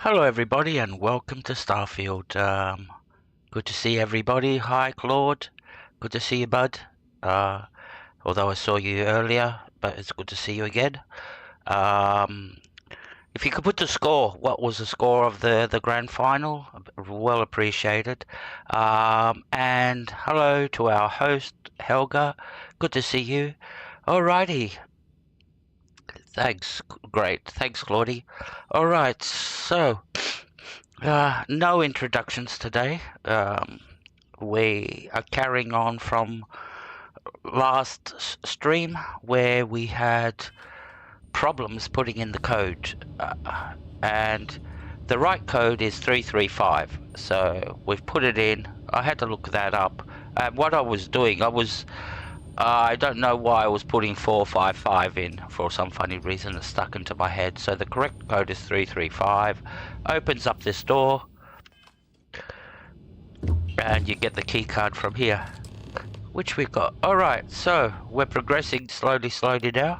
Hello everybody and welcome to Starfield. Good to see everybody. Hi Claude. Good to see you, bud. Although I saw you earlier, but it's good to see you again. If you could put the score, what was the score of the grand final? Well appreciated. And hello to our host, Helga. Good to see you. Alrighty. Thanks. Great. Thanks, Claudie. Alright, so... no introductions today. We are carrying on from last stream where we had problems putting in the code, and the right code is 335. So we've put it in. I had to look that up. And what I was doing, I don't know why I was putting 455 in. For some funny reason, it stuck into my head. So the correct code is 335. Opens up this door, and you get the key card from here, which we've got. Alright, so we're progressing slowly now.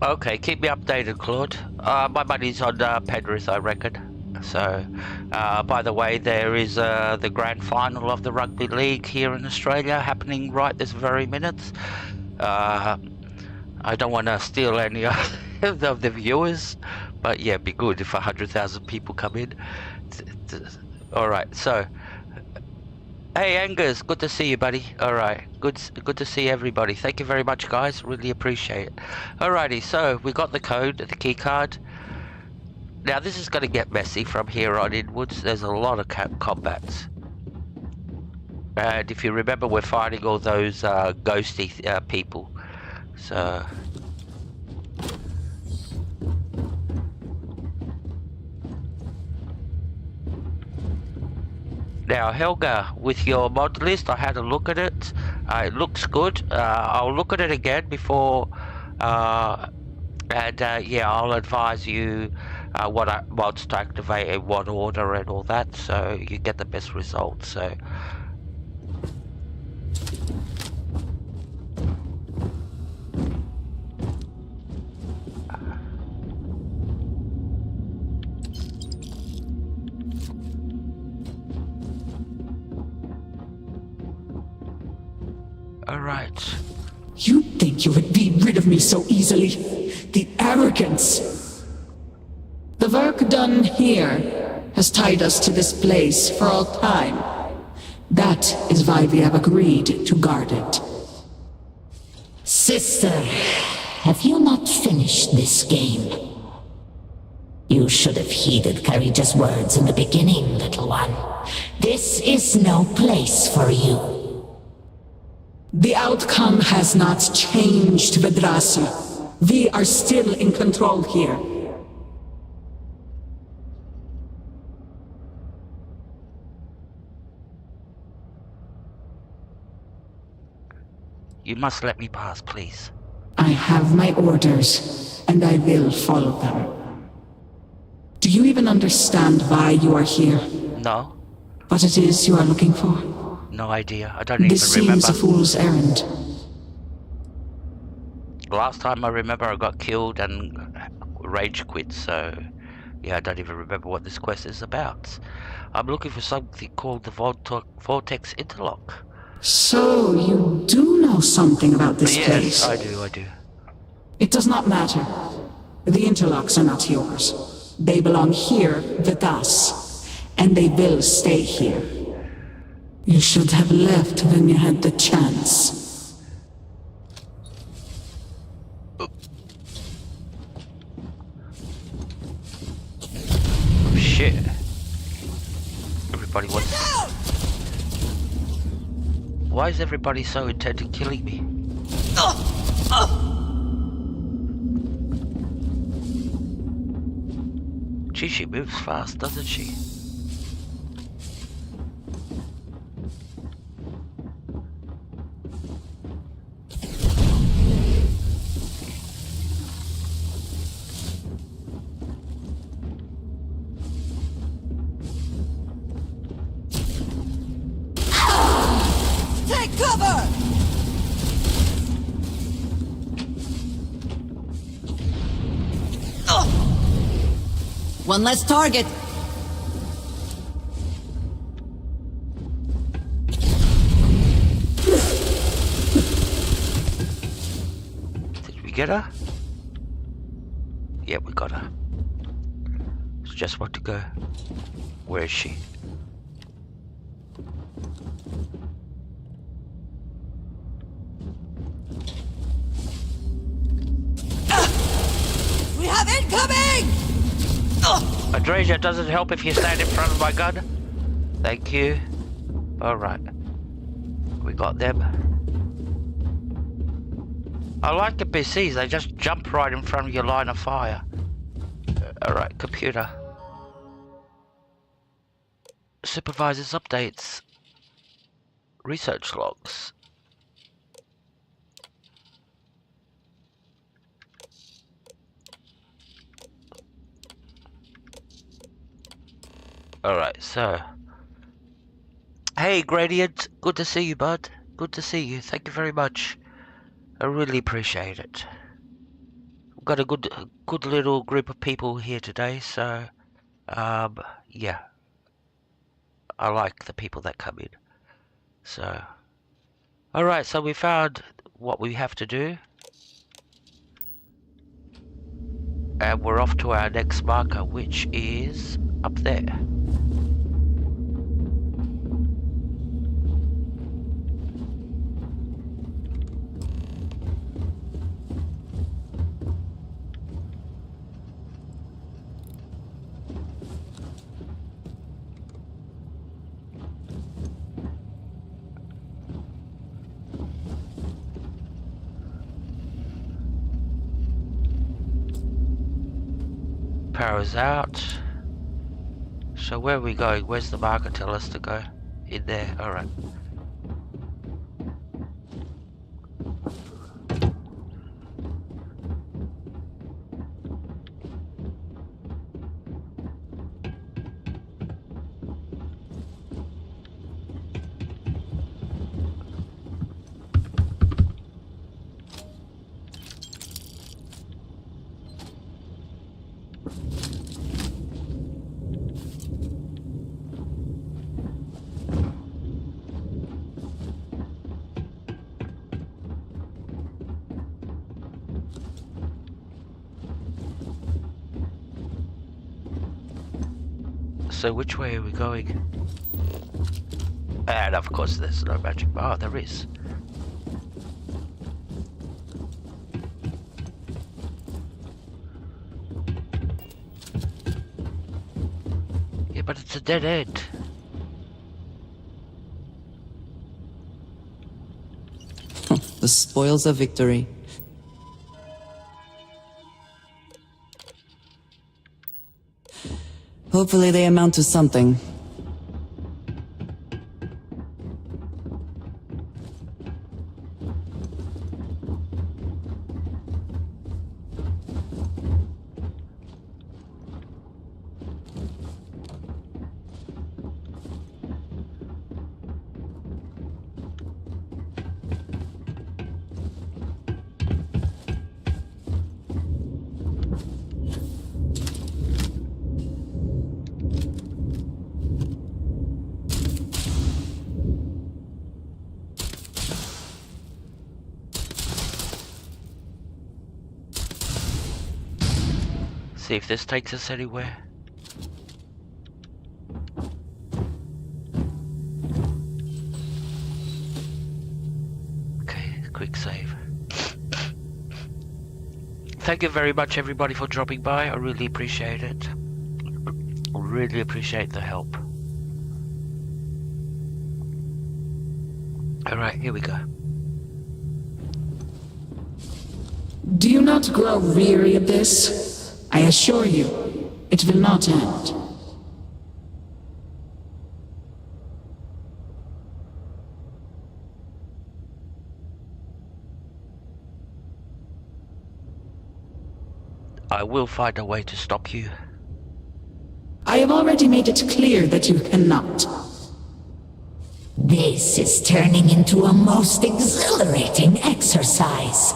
Okay, keep me updated, Claude. My money's on Penrith, I reckon. So, by the way, there is the grand final of the rugby league here in Australia happening right this very minute. I don't want to steal any of the viewers, but yeah, it'd be good if 100,000 people come in. Alright, so... Hey Angus, good to see you, buddy. Alright, good to see everybody. Thank you very much, guys. Really appreciate it. Alrighty, so we got the code, the key card. Now this is going to get messy from here on inwards. There's a lot of combats. And if you remember, we're fighting all those ghosty people. So... Now Helga, with your mod list, I had a look at it. It looks good. I'll look at it again before, yeah, I'll advise you what mods to activate in what order and all that, so you get the best results. So. Alright. You think you would be rid of me so easily? The arrogance! The work done here has tied us to this place for all time. That is why we have agreed to guard it. Sister, have you not finished this game? You should have heeded Carita's words in the beginning, little one. This is no place for you. The outcome has not changed, Dazra. We are still in control here. You must let me pass, please. I have my orders, and I will follow them. Do you even understand why you are here? No. What it is you are looking for? No idea. I don't even remember. This seems a fool's errand. Last time I remember I got killed and rage quit, so yeah, I don't even remember what this quest is about. I'm looking for something called the Vortex Interlock. So, you do know something about this place? Yes, I do. It does not matter. The interlocks are not yours. They belong here with us, and they will stay here. You should have left when you had the chance. Oh shit. Everybody wants... Why is everybody so intent on killing me? Gee, she moves fast, doesn't she? One less target. Did we get her? Yeah, we got her. It's just want to go. Where is she? We have incoming! Dazra, doesn't help if you stand in front of my gun. Thank you. Alright. We got them. I like the PCs, they just jump right in front of your line of fire. Alright, computer. Supervisors updates. Research logs. Alright, so. Hey, Gradient. Good to see you, bud. Good to see you. Thank you very much. I really appreciate it. We've got a good little group of people here today, so yeah. I like the people that come in. So alright, so we found what we have to do. And we're off to our next marker, which is up there. Power's out. So where are we going? Where's the marker tell us to go? In there, alright. So which way are we going? And of course there's no magic bar. There is. Yeah, but it's a dead end. The spoils of victory. Hopefully they amount to something. See if this takes us anywhere. Okay, quick save. Thank you very much everybody for dropping by. I really appreciate it. I really appreciate the help. Alright, here we go. Do you not grow weary of this? I assure you, it will not end. I will find a way to stop you. I have already made it clear that you cannot. This is turning into a most exhilarating exercise.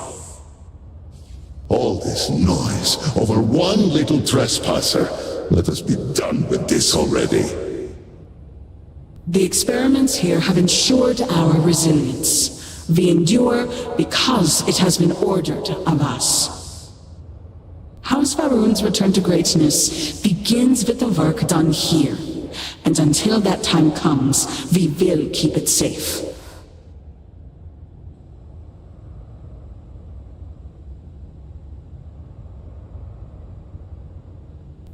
All this noise over one little trespasser. Let us be done with this already. The experiments here have ensured our resilience. We endure because it has been ordered of us. House Faroon's return to greatness begins with the work done here, and until that time comes, we will keep it safe.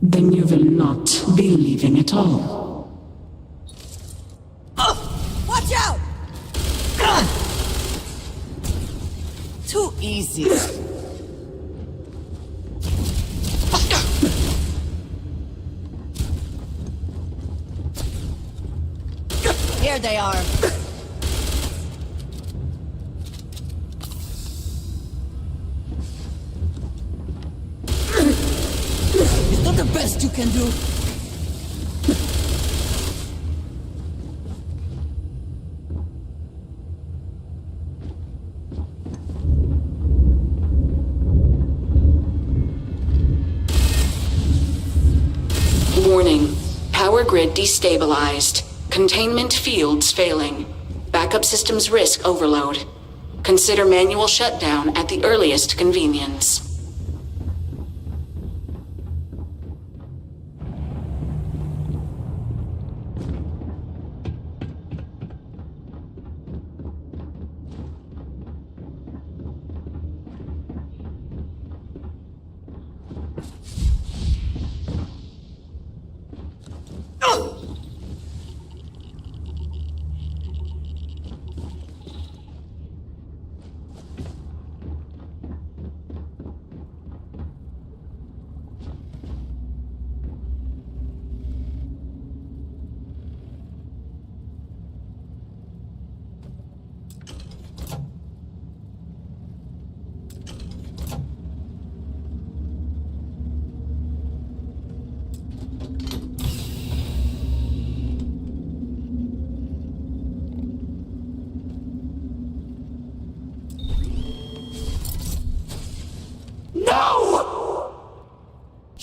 Then you will not be leaving at all. Watch out! Too easy. Here they are. It's not the best you can do. Warning. Power grid destabilized. Containment fields failing. Backup systems risk overload. Consider manual shutdown at the earliest convenience.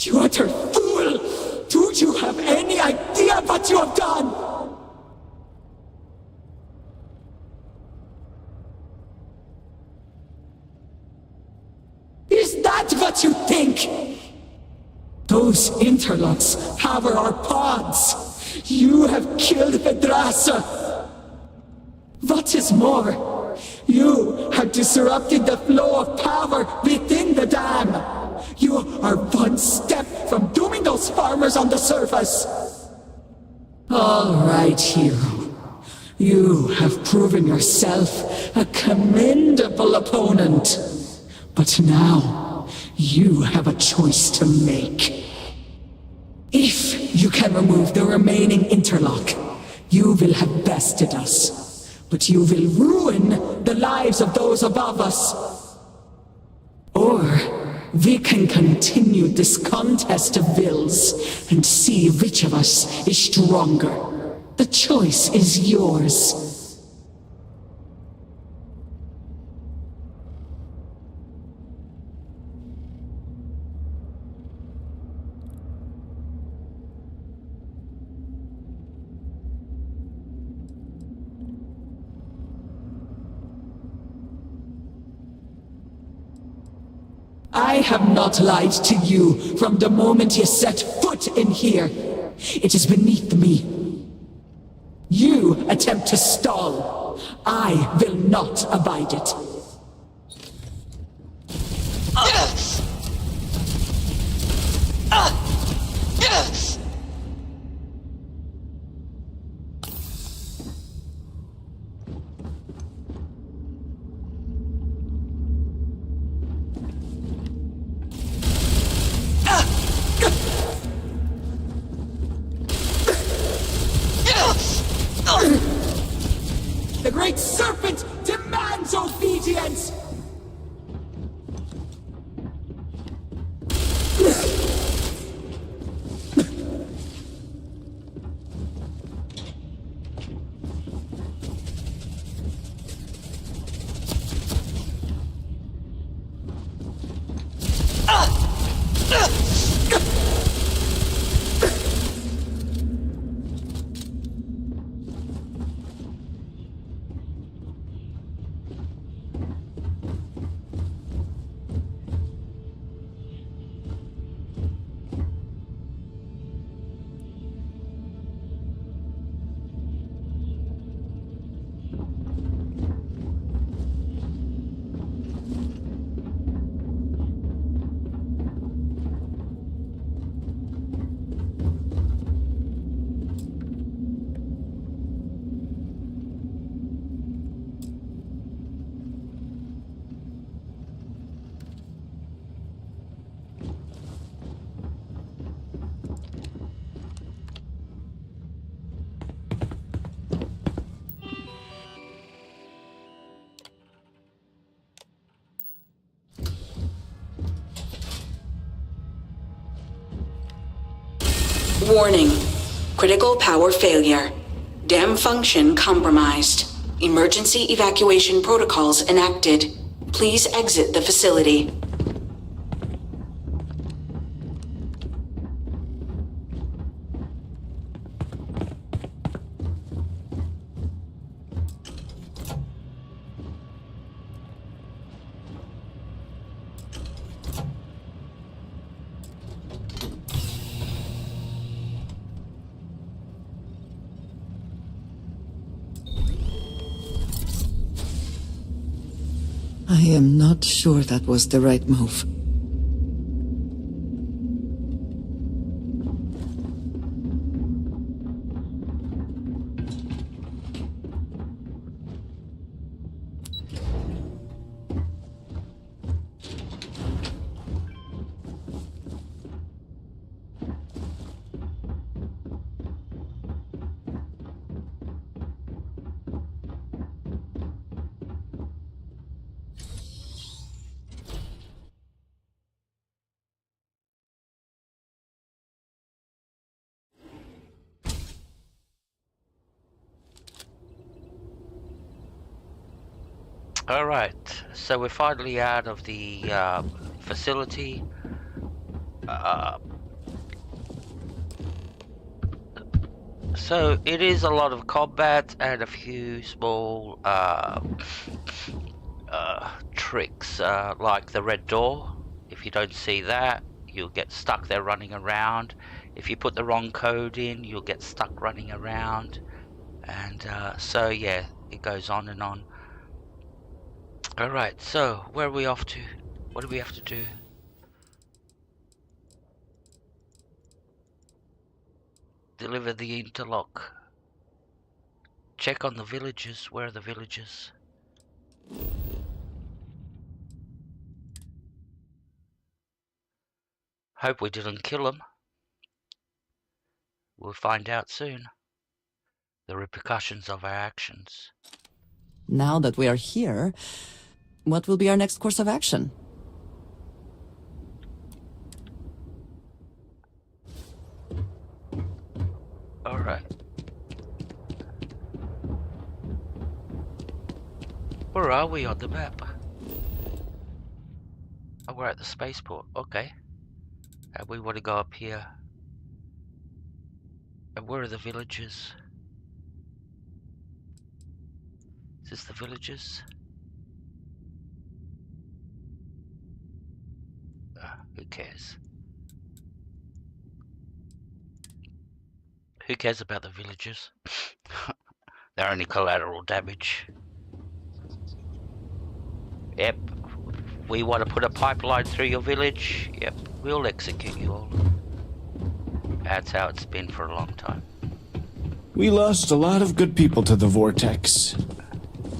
You utter fool! Do you have any idea what you have done? Is that what you think? Those interlocks power our pods. You have killed the Dazra. What is more, you have disrupted the flow of power within the dam. You are one step from dooming those farmers on the surface. All right, hero. You have proven yourself a commendable opponent. But now, you have a choice to make. If you can remove the remaining interlock, you will have bested us. But you will ruin the lives of those above us. Or we can continue this contest of wills and see which of us is stronger. The choice is yours. I have not lied to you from the moment you set foot in here. It is beneath me. You attempt to stall. I will not abide it. Yes! Yes! The Great Serpent demands obedience! Warning. Critical power failure. Dam function compromised. Emergency evacuation protocols enacted. Please exit the facility. I am not sure that was the right move. Alright, so we're finally out of the facility. So it is a lot of combat and a few small tricks, like the red door. If you don't see that, you'll get stuck there running around. If you put the wrong code in, you'll get stuck running around. And so yeah, it goes on and on. Alright, so where are we off to? What do we have to do? Deliver the interlock. Check on the villagers. Where are the villagers? Hope we didn't kill them. We'll find out soon. The repercussions of our actions. Now that we are here, what will be our next course of action? Alright. Where are we on the map? Oh, we're at the spaceport. Okay. And we want to go up here. And where are the villages? Is this the villages? Who cares? Who cares about the villagers? They're only collateral damage. Yep. We want to put a pipeline through your village? Yep. We'll execute you all. That's how it's been for a long time. We lost a lot of good people to the vortex.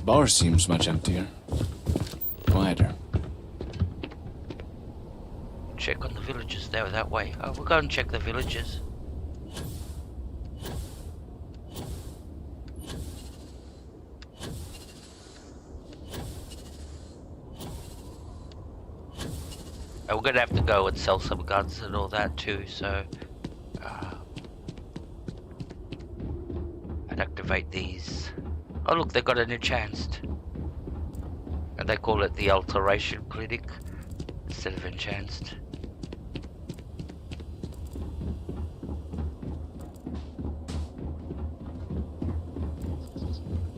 Bar seems much emptier. Quieter. Check on the villages. They were that way. Oh, we'll go and check the villages. And we're gonna have to go and sell some guns and all that too, so and activate these. Oh look, they got an enhanced. And they call it the alteration clinic instead of enhanced.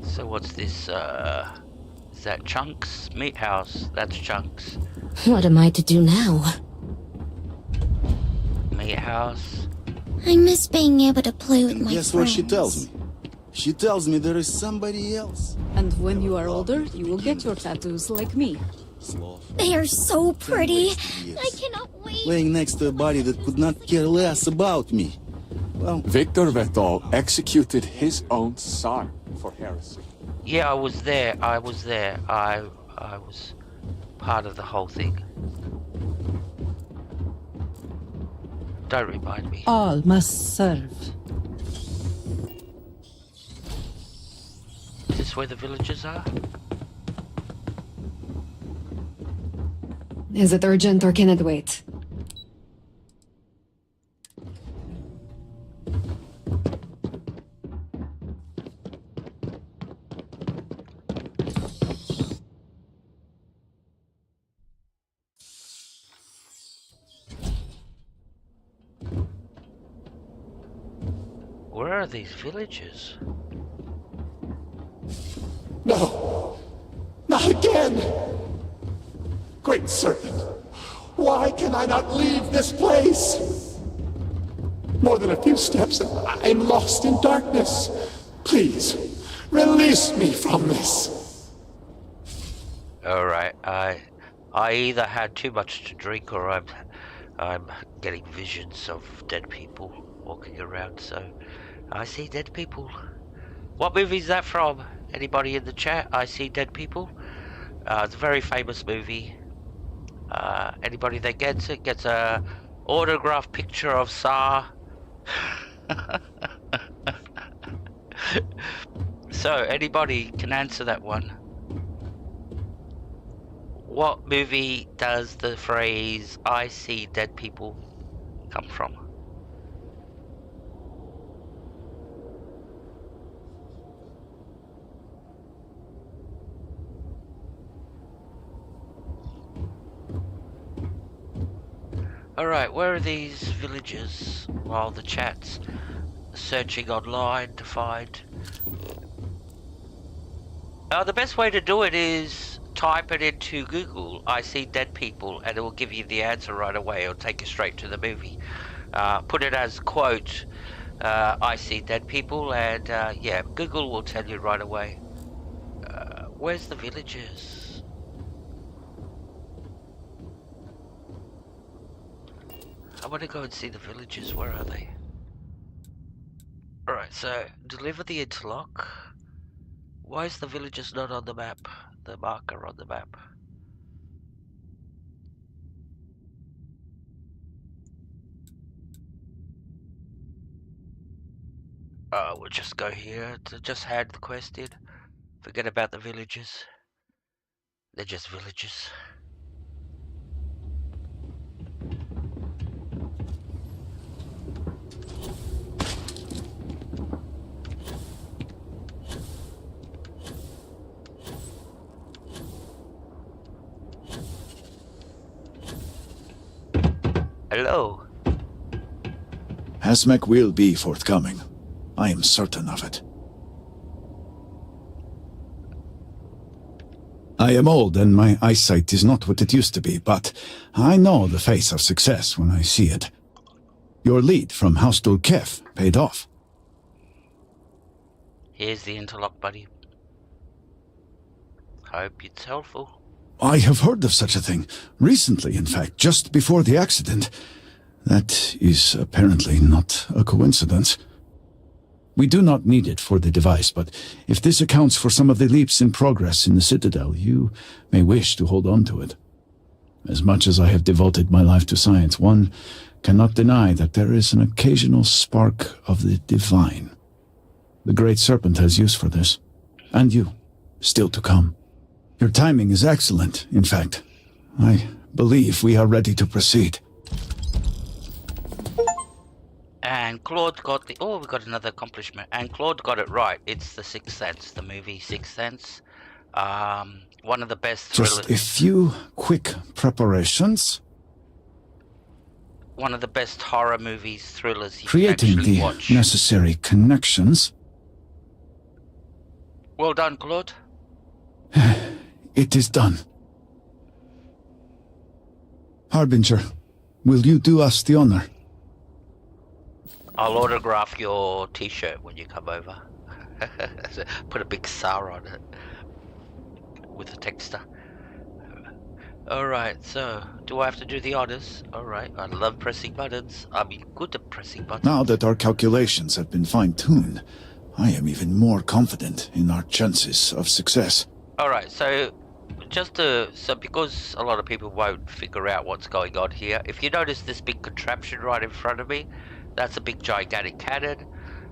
So what's this, is that Chunks? Meat House, that's Chunks. What am I to do now? Meat House. I miss being able to play with And my guess friends. what she tells me? She tells me there is somebody else. And when you are older, you will get your tattoos like me. They are so pretty. Yes. I cannot wait. Laying next to a body that could not care less about me. Well, Victor Vetol executed his own son for heresy. Yeah, I was there. I was part of the whole thing. Don't remind me. All must serve. Is this where the villagers are? Is it urgent or can it wait? Where are these villages? No! Not again! Great Serpent, why can I not leave this place? More than a few steps and I'm lost in darkness. Please, release me from this. Alright, I either had too much to drink or I'm getting visions of dead people walking around, so I see dead people. What movie is that from? Anybody in the chat? I See Dead People? It's a very famous movie. Anybody that gets it gets a autographed picture of Tsar. So, anybody can answer that one. What movie does the phrase "I see dead people" come from? Alright, where are these villages? While the chat's searching online to find. The best way to do it is type it into Google, "I see dead people," and it will give you the answer right away. It'll take you straight to the movie. Put it as quote, "I see dead people," and yeah, Google will tell you right away. Where's the villages? I want to go and see the villages. Where are they? Alright, so deliver the interlock. Why is the villages not on the map? The marker on the map. We'll just go here to just hand the quest in. Forget about the villages. They're just villages. Hello. Kavnyk will be forthcoming. I am certain of it. I am old and my eyesight is not what it used to be, but I know the face of success when I see it. Your lead from House Dulkev paid off. Here's the interlock, buddy. Hope it's helpful. I have heard of such a thing. Recently, in fact, just before the accident. That is apparently not a coincidence. We do not need it for the device, but if this accounts for some of the leaps in progress in the Citadel, you may wish to hold on to it. As much as I have devoted my life to science, one cannot deny that there is an occasional spark of the divine. The Great Serpent has use for this. And you, still to come. Your timing is excellent, in fact. I believe we are ready to proceed. And Claude got the... Oh, we got another accomplishment. And Claude got it right. It's The Sixth Sense, the movie Sixth Sense. One of the best thrillers. Just a few quick preparations. One of the best horror movies, thrillers you Creating can actually the watch. necessary connections. Well done, Claude. It is done. Harbinger, will you do us the honor? I'll autograph your t-shirt when you come over. Put a big star on it. With a texter. Alright, so, do I have to do the honors? Alright, I love pressing buttons. I mean, good at pressing buttons. Now that our calculations have been fine-tuned, I am even more confident in our chances of success. Alright, so because a lot of people won't figure out what's going on here, if you notice this big contraption right in front of me, that's a big gigantic cannon,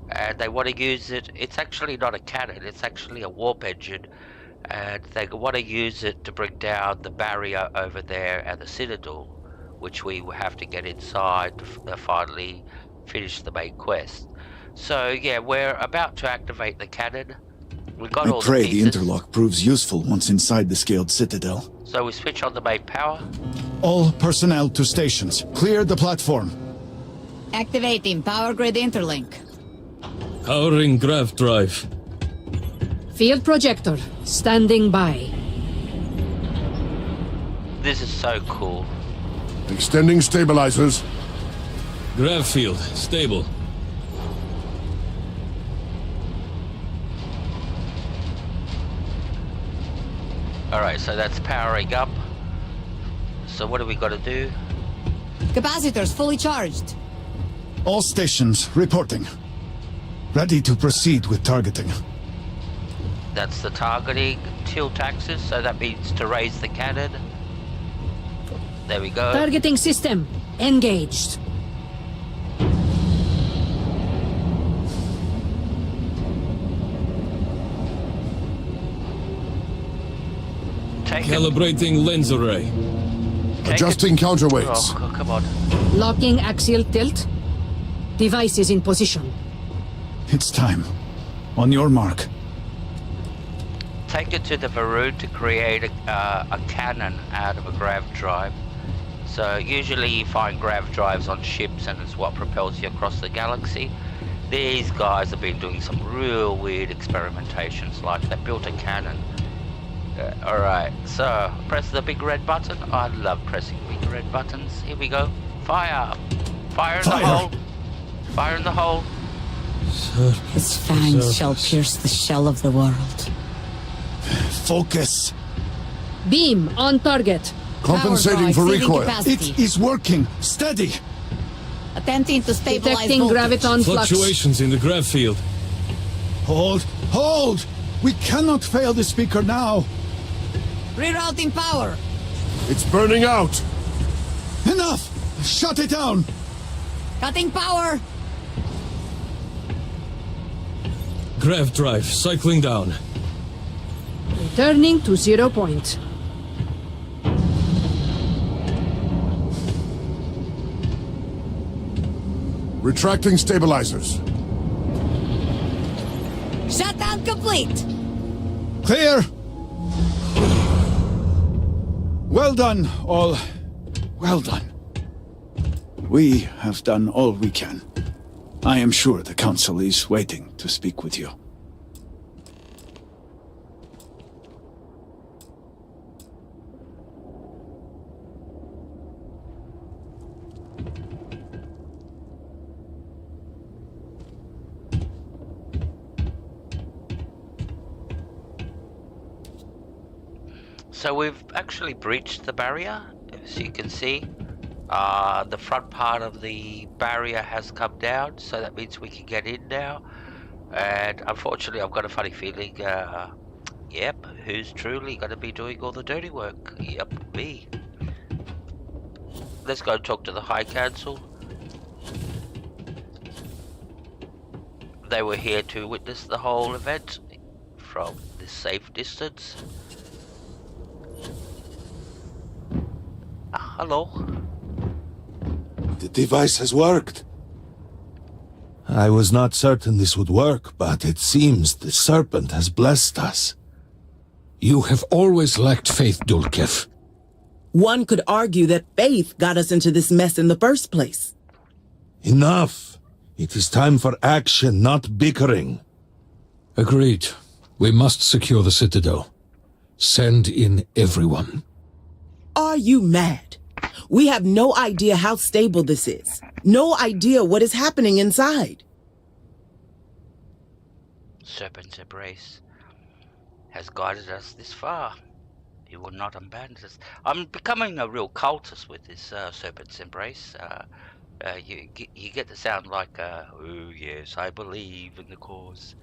and they want to use it. It's actually not a cannon, it's actually a warp engine, and they want to use it to bring down the barrier over there at the Citadel, which we will have to get inside to finally finish the main quest. So yeah, we're about to activate the cannon. We got all I pray the the interlock proves useful once inside the scaled citadel. So we switch on the main power. All personnel to stations. Clear the platform. Activating power grid interlink. Powering grav drive. Field projector, standing by. This is so cool. Extending stabilizers. Grav field, stable. Alright, so that's powering up. So what do we got to do? Capacitors fully charged. All stations reporting. Ready to proceed with targeting. That's the targeting tilt axis, so that means to raise the cannon. There we go. Targeting system, engaged. Calibrating lens array. Adjusting counterweights. Oh, come on. Locking axial tilt. Device is in position. It's time. On your mark. Take it to the Varun to create a cannon out of a grav drive. So usually you find grav drives on ships and it's what propels you across the galaxy. These guys have been doing some real weird experimentations, like they built a cannon. Alright, so press the big red button. I love pressing big red buttons. Here we go. Fire! Fire in the hole! Fire in the hole! His fangs shall pierce the shell of the world. Focus. Beam on target. Compensating for recoil. It is working. Steady. Attempting to stabilize Detecting voltage. graviton flux. Fluctuations in the grav field. Hold. Hold! We cannot fail the speaker now. Rerouting power. It's burning out. Enough! Shut it down! Cutting power. Grav drive, cycling down. Returning to 0 point. Retracting stabilizers. Shutdown complete. Clear! Well done, all. Well done. We have done all we can. I am sure the Council is waiting to speak with you. So we've actually breached the barrier, as you can see. The front part of the barrier has come down, so that means we can get in now. And unfortunately, I've got a funny feeling, yep, who's truly going to be doing all the dirty work? Yep, me. Let's go and talk to the High Council. They were here to witness the whole event from this safe distance. Hello. The device has worked. I was not certain this would work, but it seems the Serpent has blessed us. You have always lacked faith, Dulkev. One could argue that faith got us into this mess in the first place. Enough. It is time for action, not bickering. Agreed. We must secure the Citadel. Send in everyone. Are you mad? We have no idea how stable this is. No idea what is happening inside. Serpent's embrace has guided us this far. He will not abandon us. I'm becoming a real cultist with this Serpent's embrace. You get to sound like, oh yes, I believe in the cause,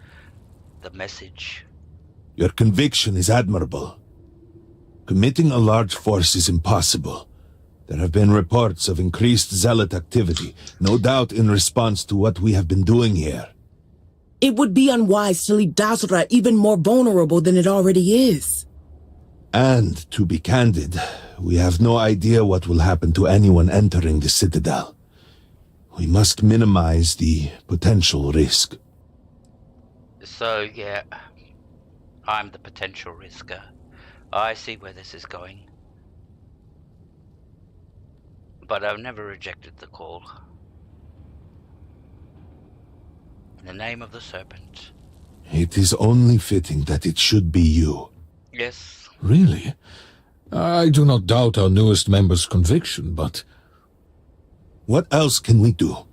the message. Your conviction is admirable. Committing a large force is impossible. There have been reports of increased zealot activity, no doubt in response to what we have been doing here. It would be unwise to leave Dazra even more vulnerable than it already is. And, to be candid, we have no idea what will happen to anyone entering the Citadel. We must minimize the potential risk. So, yeah, I'm the potential risker. I see where this is going. But I've never rejected the call. the name of the serpent. It is only fitting that it should be you. Yes. Really? I do not doubt our newest member's conviction, but... What else can we do,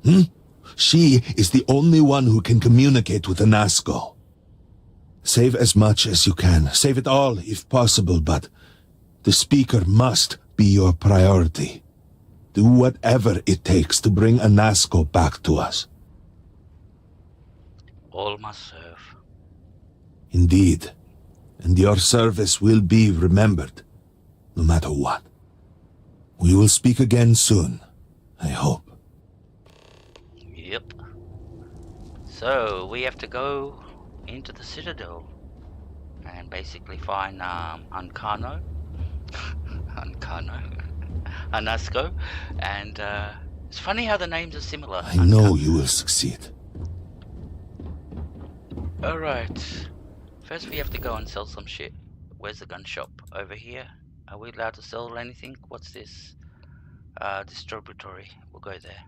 She is the only one who can communicate with the Nazgul. Save as much as you can. Save it all, if possible, but the Speaker must be your priority. Do whatever it takes to bring a Nazgul back to us. All must serve. Indeed. And your service will be remembered, no matter what. We will speak again soon, I hope. Yep. So, we have to go into the Citadel and basically find Uncano, Anasco, and it's funny how the names are similar. I know you will succeed. Alright, first we have to go and sell some shit. Where's the gun shop? Over here? Are we allowed to sell anything? What's this? Distributory. We'll go there.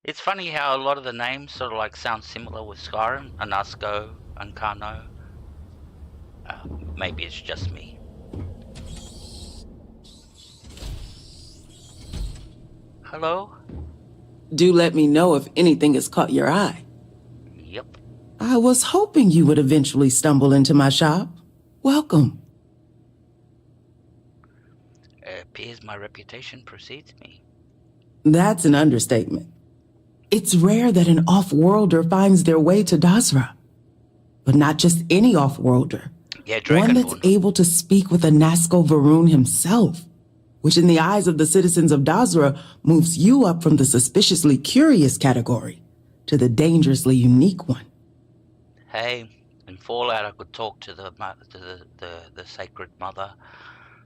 It's funny how a lot of the names sort of like sound similar with Skyrim, Anasco, Uncano. Maybe it's just me. Hello? Do let me know if anything has caught your eye. Yep. I was hoping you would eventually stumble into my shop. Welcome. It appears my reputation precedes me. That's an understatement. It's rare that an off-worlder finds their way to Dazra. But not just any off-worlder. Yeah, one that's able to speak with a Nazgul Varun himself, which in the eyes of the citizens of Dazra moves you up from the suspiciously curious category to the dangerously unique one. Hey, in Fallout I could talk to the Sacred Mother,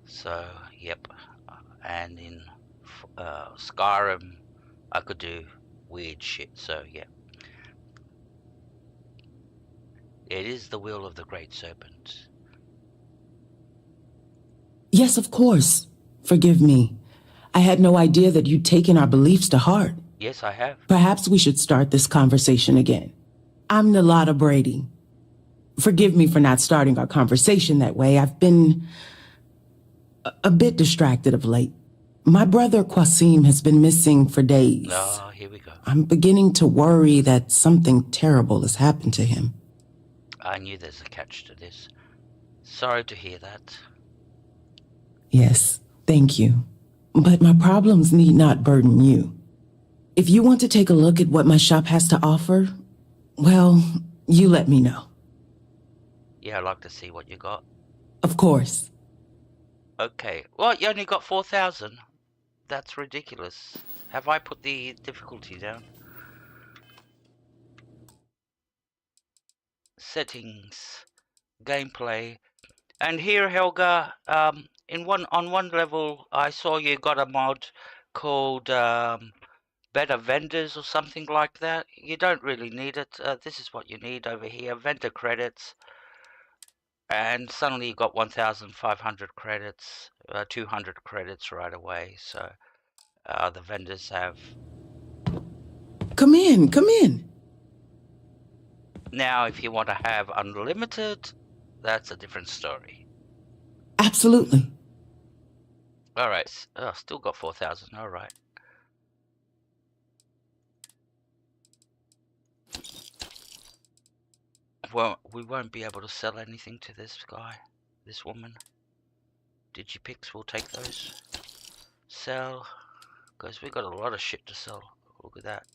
so yep. And in Skyrim I could do weird shit, so yeah. It is the will of the Great Serpent. Yes, of course. Forgive me. I had no idea that you'd taken our beliefs to heart. Yes, I have. Perhaps we should start this conversation again. I'm Nalada Brady. Forgive me for not starting our conversation that way. I've been a bit distracted of late. My brother Qasim has been missing for days. Oh, here we go. I'm beginning to worry that something terrible has happened to him. I knew there's a catch to this. Sorry to hear that. Yes, thank you. But my problems need not burden you. If you want to take a look at what my shop has to offer, well, you let me know. Yeah, I'd like to see what you got. Of course. Okay. Well, you only got 4,000. That's ridiculous. Have I put the difficulty down? Settings. Gameplay. And here, Helga, on one level, I saw you got a mod called Better Vendors or something like that. You don't really need it. This is what you need over here. Vendor credits. And suddenly you got 1,500 credits, 200 credits right away. So the vendors have... Come in, come in. Now, if you want to have unlimited, that's a different story. Absolutely. Alright, still got 4,000, alright. Well, we won't be able to sell anything to this guy, this woman. Digipix, we'll take those. Sell, because we got a lot of shit to sell. Look at that.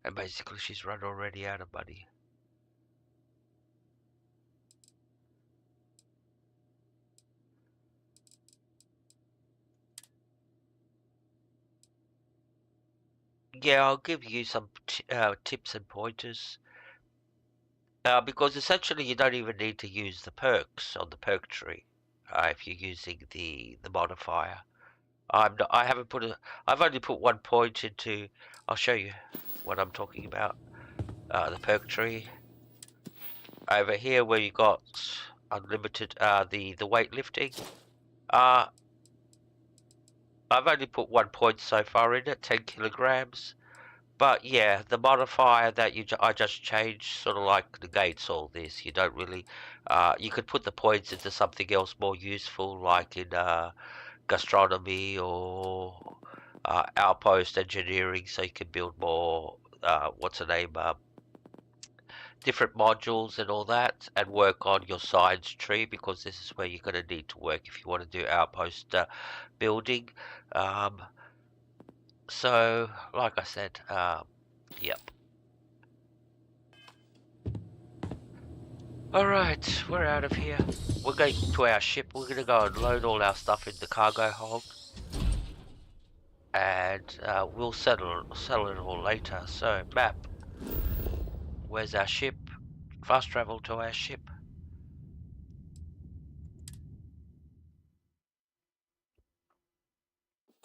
And basically she's run already out of money. Yeah, I'll give you some tips and pointers. Because essentially you don't even need to use the perks on the perk tree if you're using the modifier. I've only put 1 point into. I'll show you what I'm talking about. The perk tree. over here where you got unlimited the weightlifting. I've only put 1 point so far in it, 10 kilograms. But yeah, the modifier that I just changed sort of like negates all this. You don't really, you could put the points into something else more useful, like in gastronomy or outpost engineering, so you can build more, what's the name, different modules and all that, and work on your science tree, because this is where you're going to need to work if you want to do outpost building. So, like I said, yep. Alright, we're out of here. We're going to our ship. We're going to go and load all our stuff in the cargo hold. And we'll settle it all later. So, map. Where's our ship? Fast travel to our ship.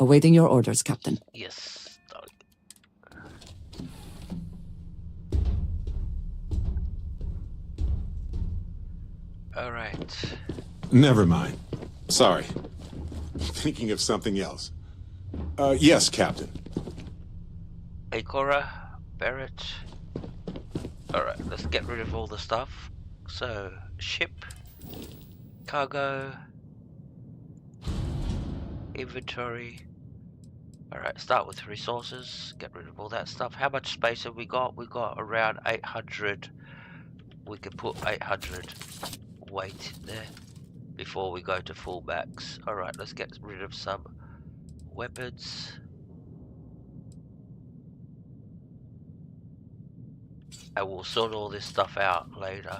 Awaiting your orders, Captain. Yes. Alright. Never mind. Sorry. Thinking of something else. Yes, Captain. Akora, Barrett. Alright, let's get rid of all the stuff. So, ship, cargo, inventory. Alright, start with resources, get rid of all that stuff. How much space have we got? We got around 800. We can put 800 weight in there before we go to full max. Alright, let's get rid of some weapons. And we'll sort all this stuff out later.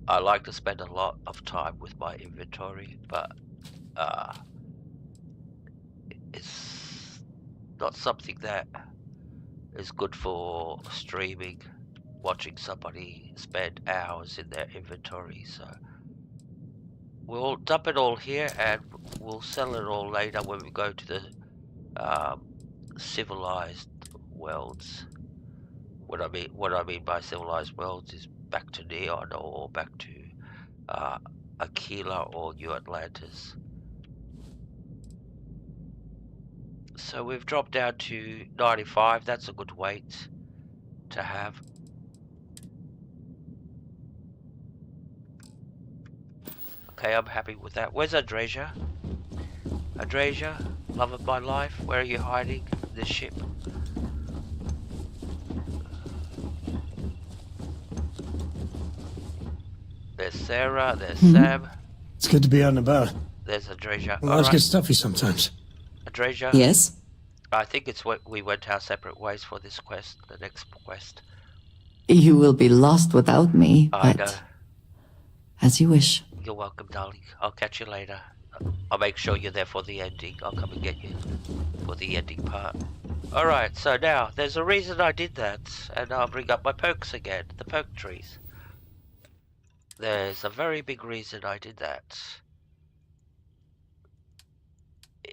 I like to spend a lot of time with my inventory, but it's not something that is good for streaming, watching somebody spend hours in their inventory. So we'll dump it all here and we'll sell it all later when we go to the civilized worlds. What I mean by civilized worlds is back to Neon or back to Aquila or New Atlantis. So we've dropped down to 95. That's a good weight to have. Okay, I'm happy with that. Where's Adrasia? Adrasia, love of my life, where are you hiding? This ship. There's Sarah, there's Sam. It's good to be out and about. There's Adrasia. Lives get stuffy sometimes. Adrasia? Yes? I think it's what we went our separate ways for this quest, the next quest. You will be lost without me, I know. but as you wish. You're welcome, darling. I'll catch you later. I'll make sure you're there for the ending. I'll come and get you for the ending part. Alright, so now, there's a reason I did that, and I'll bring up my perks again, the perk trees. There's a very big reason I did that.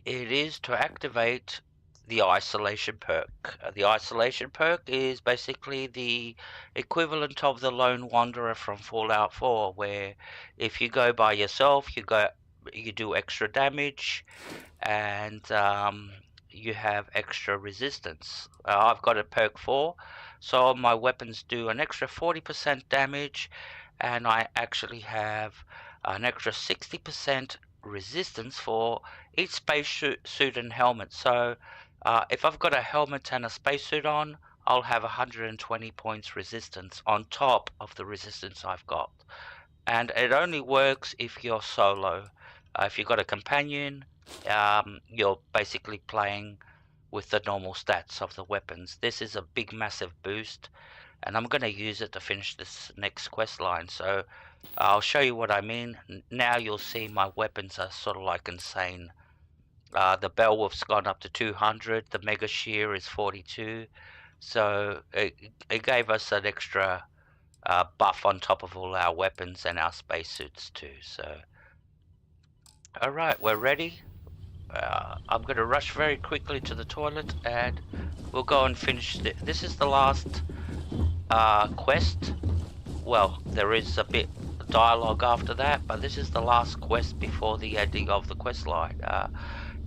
It is to activate the isolation perk. The isolation perk is basically the equivalent of the Lone Wanderer from Fallout 4, where if you go by yourself, you do extra damage, and you have extra resistance. I've got a perk 4, so my weapons do an extra 40% damage, and I actually have an extra 60% resistance for each spacesuit and helmet. So if I've got a helmet and a spacesuit on, I'll have 120 points resistance on top of the resistance I've got. And it only works if you're solo. If you've got a companion, you're basically playing with the normal stats of the weapons. This is a big massive boost, and I'm going to use it to finish this next quest line. So I'll show you what I mean. Now you'll see my weapons are sort of like insane. The Beowulf's gone up to 200, the Mega Shear is 42, so it gave us an extra buff on top of all our weapons and our spacesuits too. So alright, we're ready. I'm going to rush very quickly to the toilet and we'll go and finish this is the last quest well, there is a bit of dialogue after that, but this is the last quest before the ending of the quest line.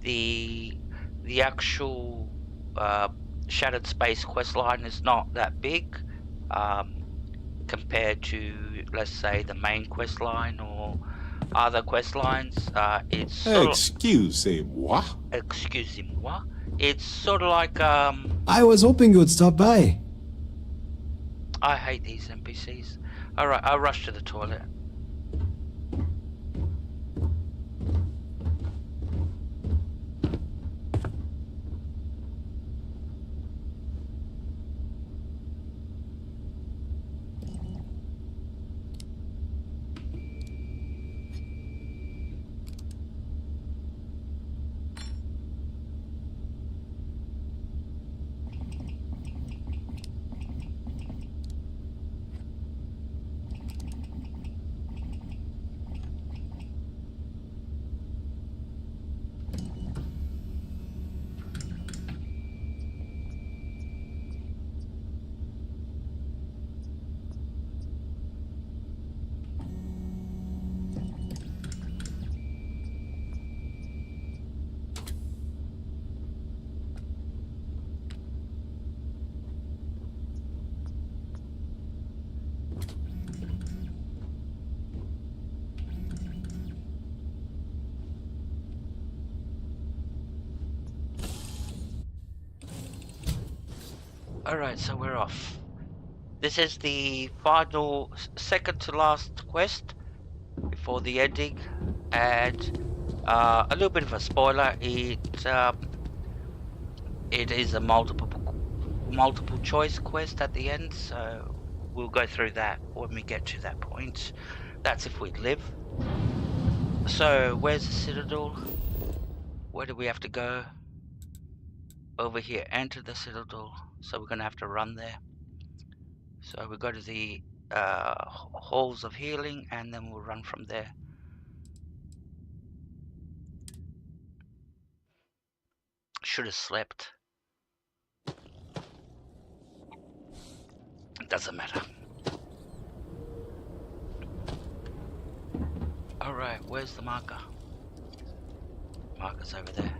The actual Shattered Space quest line is not that big compared to, let's say, the main quest line or other quest lines. It's sort Excusez-moi. Excusez-moi. It's sort of like I was hoping you would stop by. I hate these NPCs. Alright, I'll rush to the toilet. Alright, so we're off. This is the final, second to last quest before the ending, and a little bit of a spoiler. It is a multiple choice quest at the end, so we'll go through that when we get to that point. That's if we live. So where's the Citadel? Where do we have to go? Over here, enter the Citadel. So we're gonna have to run there. So we go to the halls of healing, and then we'll run from there. Should have slept. It doesn't matter. Alright, where's the marker? Marker's over there.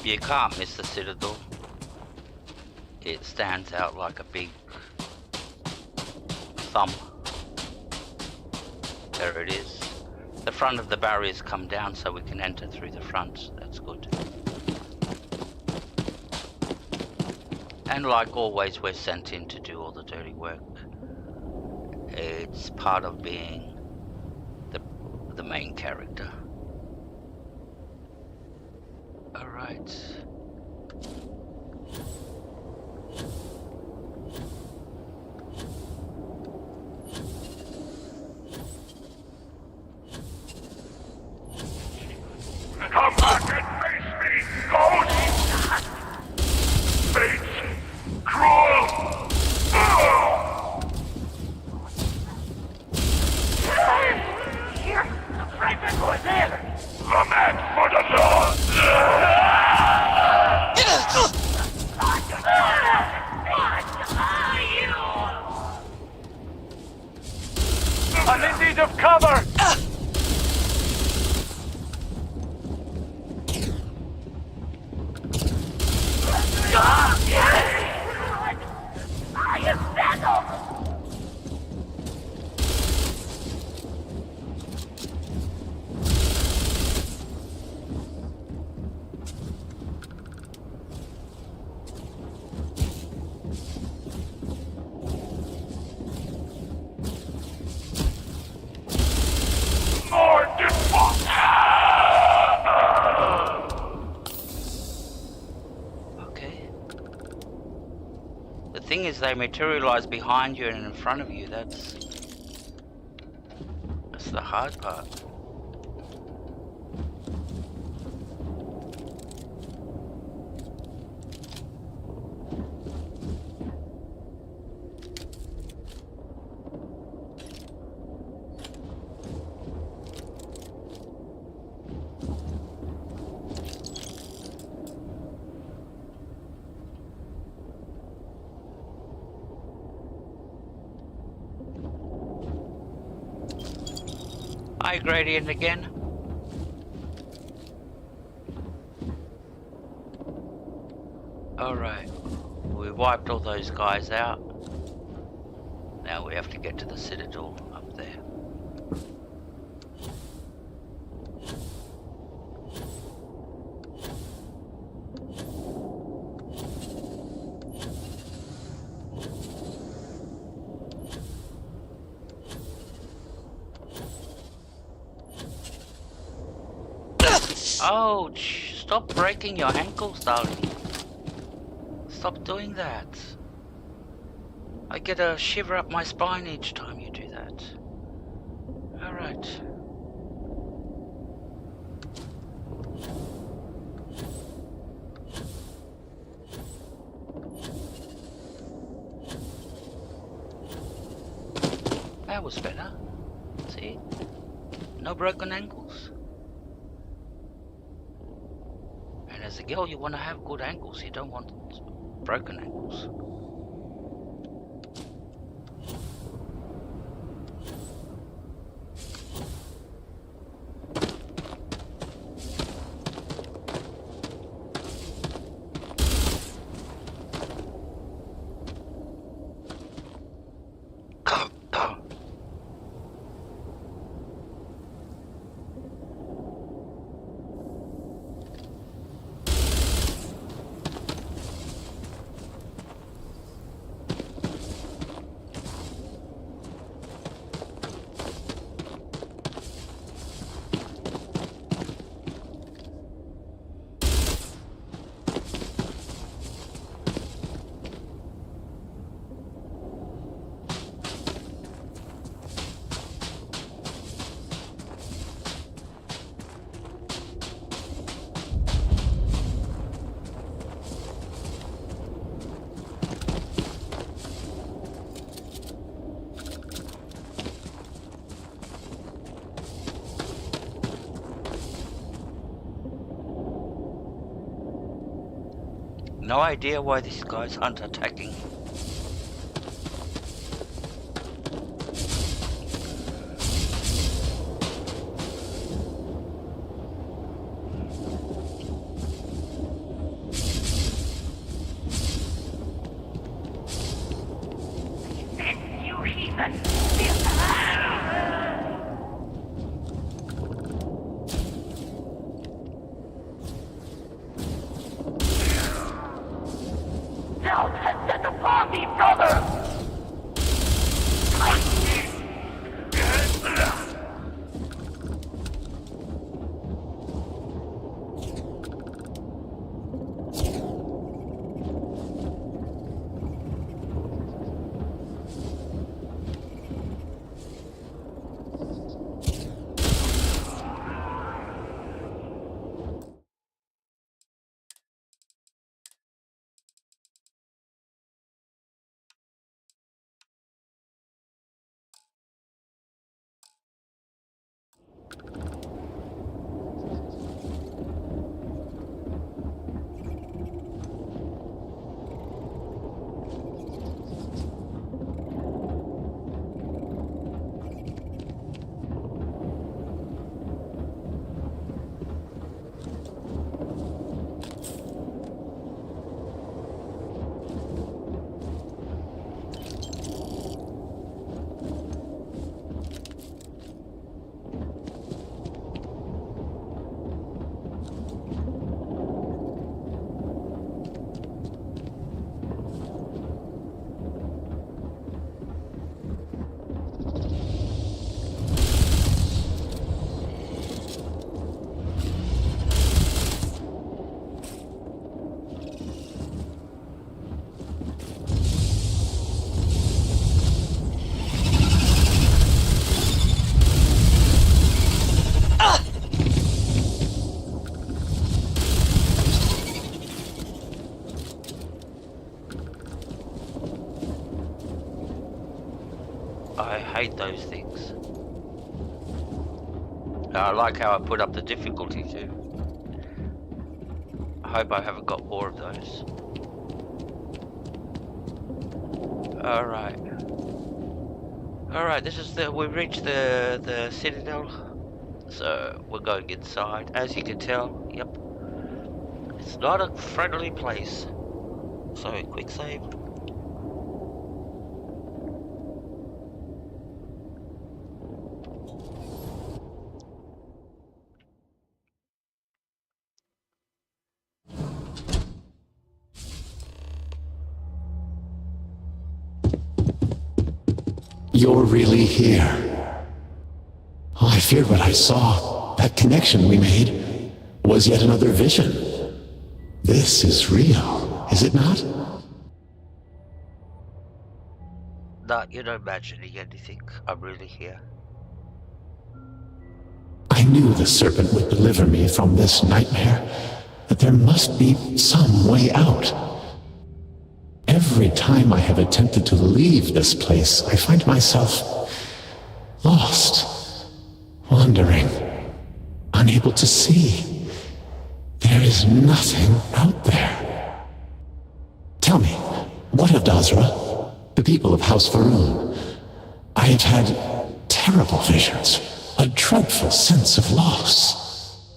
You can't miss the Citadel. It stands out like a big thumb. There it is. The front of the barriers come down so we can enter through the front. That's good. And like always, we're sent in to do all the dirty work. It's part of being the main character. Alright. Come back and face me, ghost! Fates, cruel! Here, right before there! The man for the law! thing is, they materialize behind you and in front of you. That's the hard part. Hi, Gradient again. Alright, we wiped all those guys out. Now we have to get to the Citadel up there. Oh, stop breaking your ankles, darling. Stop doing that. I get a shiver up my spine each time you do that. Alright. That was better. See? No broken ankles. And as a girl, you want to have good ankles. You don't want broken ankles. No idea why these guys aren't attacking. You heathen! Thou hast set upon me, brother! I hate those things. I like how I put up the difficulty too. I hope I haven't got more of those. Alright. Alright, this is we've reached the citadel. So we're going inside. As you can tell, yep. It's not a friendly place. So quick save. You're really here. Oh, I feared what I saw. That connection we made was yet another vision. This is real, is it not? No, you're not imagining anything. I'm really here. I knew the serpent would deliver me from this nightmare, that there must be some way out. Every time I have attempted to leave this place, I find myself lost, wandering, unable to see. There is nothing out there. Tell me, what of Dazra, the people of House Varun? I have had terrible visions, a dreadful sense of loss.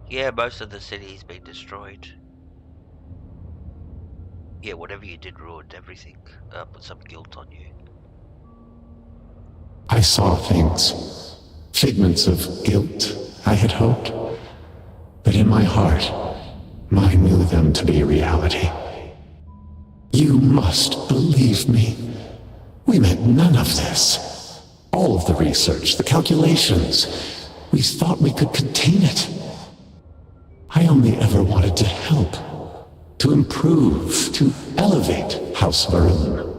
Yeah, most of the city's been destroyed. Yeah, whatever you did ruined everything. Put some guilt on you. I saw things, figments of guilt, I had hoped. But in my heart, I knew them to be reality. You must believe me. We meant none of this. All of the research, the calculations, we thought we could contain it. I only ever wanted to help. To improve, to elevate House Varun.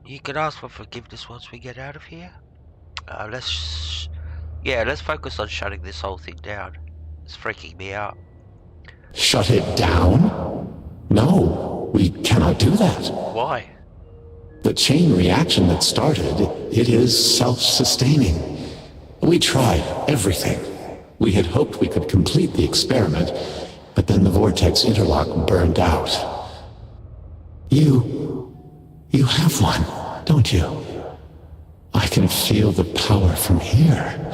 You can ask for forgiveness once we get out of here. Let's focus on shutting this whole thing down. It's freaking me out. Shut it down? No, we cannot do that. Why? The chain reaction that started, it is self-sustaining. We tried everything. We had hoped we could complete the experiment, but then the vortex interlock burned out. You have one, don't you? I can feel the power from here.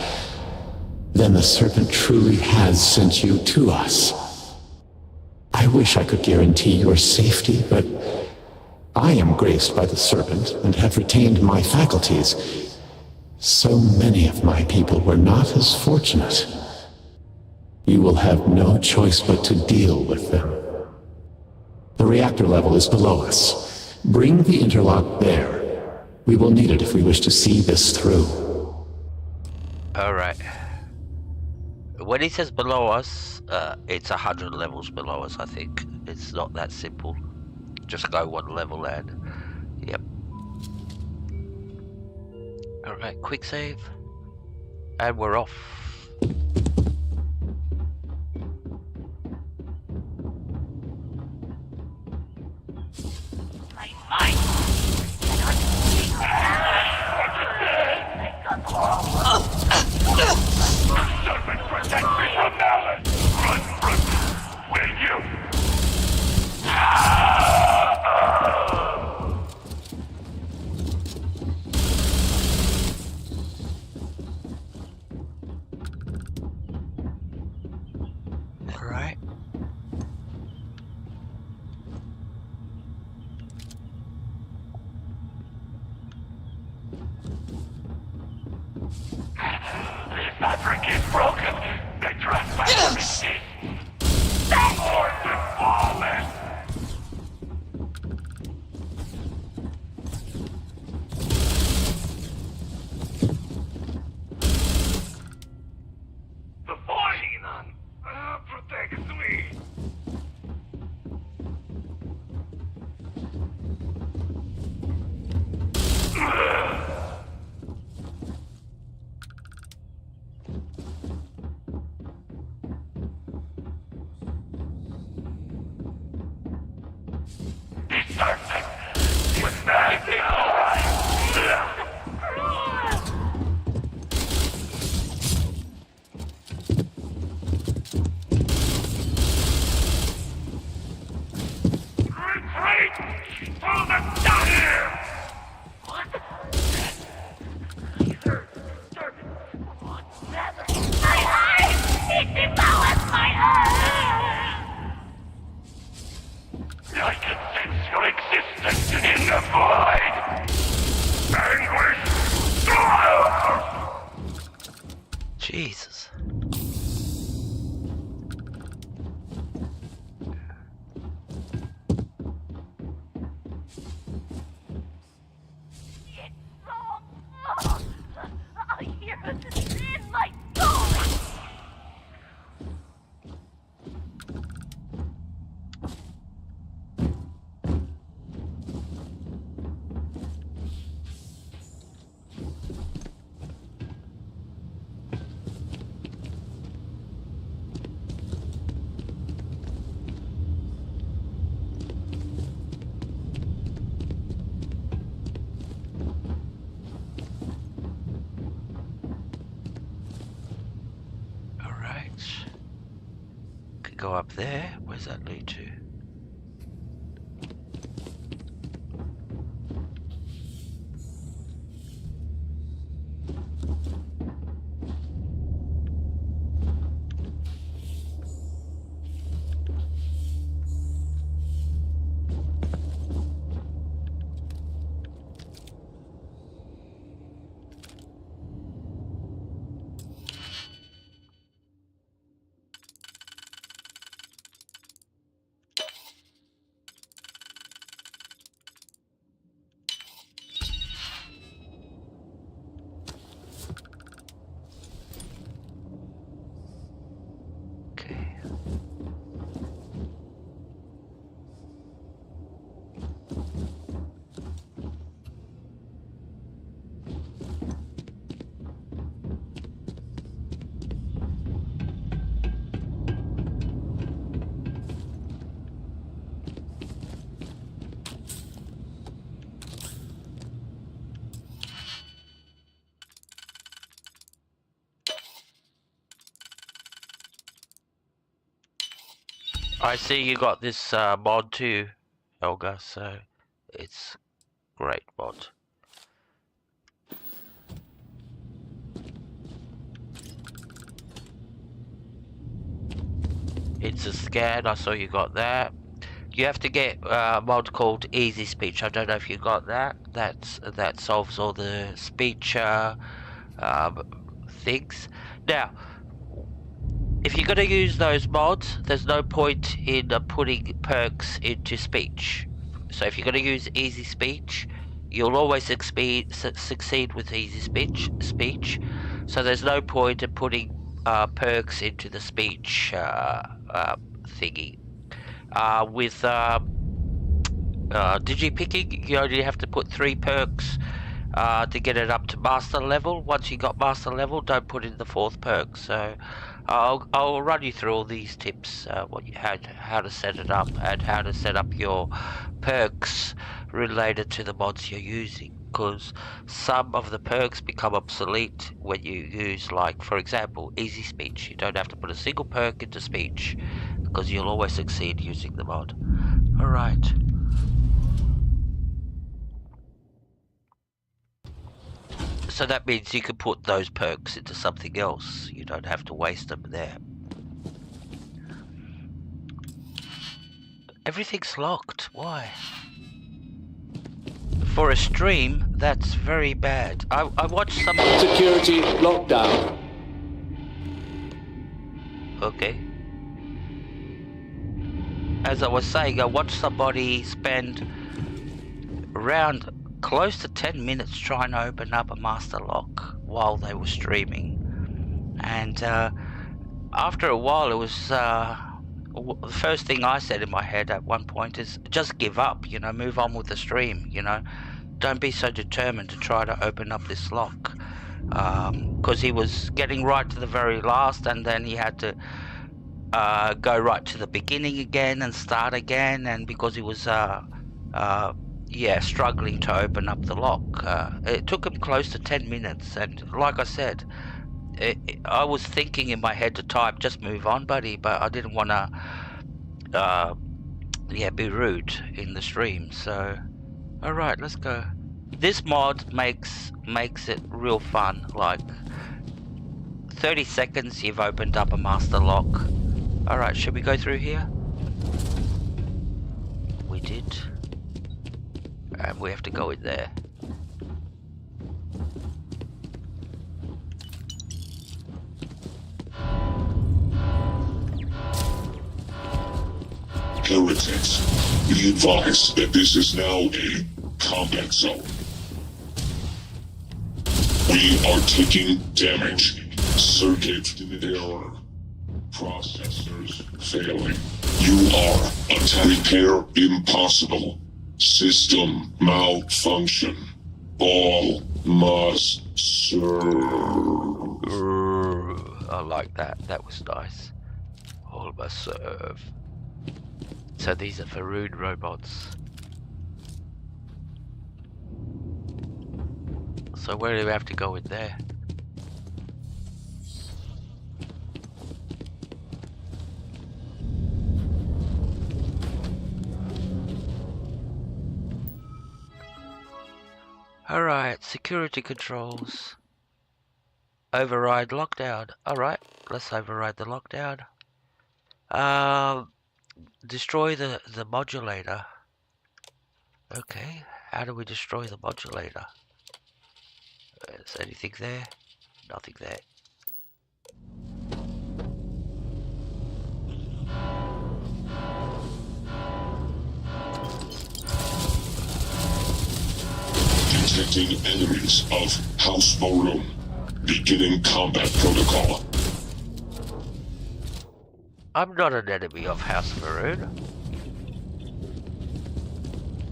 Then the serpent truly has sent you to us. I wish I could guarantee your safety, but I am graced by the serpent and have retained my faculties. So many of my people were not as fortunate. You will have no choice but to deal with them. The reactor level is below us. Bring the interlock there. We will need it if we wish to see this through. Alright. When he says below us, it's 100 levels below us, I think. It's not that simple. Just go one level and... Yep. Alright, quick save. And we're off. Serpent, protect me from Alan! Run, will you? Alright. The fabric is broken. They trust my legacy. Lord the fallen. The Forhinan protects me. Jesus. I hear it in my soul. Could go up there. Where's that lead to? I see you got this mod too, Helga, so it's great mod. It's a scan, I saw you got that. You have to get a mod called Easy Speech. I don't know if you got that. That solves all the speech things. Now, if you're going to use those mods, there's no point in putting perks into speech. So if you're going to use easy speech, you'll always succeed with easy speech. So there's no point in putting perks into the speech thingy. With digi-picking, you only have to put 3 perks to get it up to master level. Once you got master level, don't put in the 4th perk. So I'll run you through all these tips, how to set it up and how to set up your perks related to the mods you're using. Because some of the perks become obsolete when you use, like, for example, easy speech. You don't have to put a single perk into speech because you'll always succeed using the mod. Alright. So that means you can put those perks into something else. You don't have to waste them there. Everything's locked. Why? For a stream, that's very bad. I watched some... Security lockdown. Okay. As I was saying, I watched somebody spend around close to 10 minutes trying to open up a master lock while they were streaming. And after a while, it was... the first thing I said in my head at one point is just give up, you know, move on with the stream, you know. Don't be so determined to try to open up this lock. Because he was getting right to the very last, and then he had to go right to the beginning again and start again, and because he was struggling to open up the lock. It took him close to 10 minutes, and like I said, I was thinking in my head to type, just move on, buddy, but I didn't want to be rude in the stream. So alright, let's go. This mod makes it real fun. Like 30 seconds you've opened up a master lock. Alright, should we go through here? We did. And we have to go in there. heretics. Be advised that this is now a combat zone. We are taking damage. Circuit error. Processors failing. You are attack repair impossible. System malfunction. All must serve. I like that. That was nice. All must serve. So these are Faroon robots. So where do we have to go in there? Alright, security controls. Override lockdown. Alright, let's override the lockdown. Destroy the modulator. Okay, how do we destroy the modulator? Is anything there? Nothing there. Detecting enemies of House Faroon. Beginning combat protocol. I'm not an enemy of House Faroon.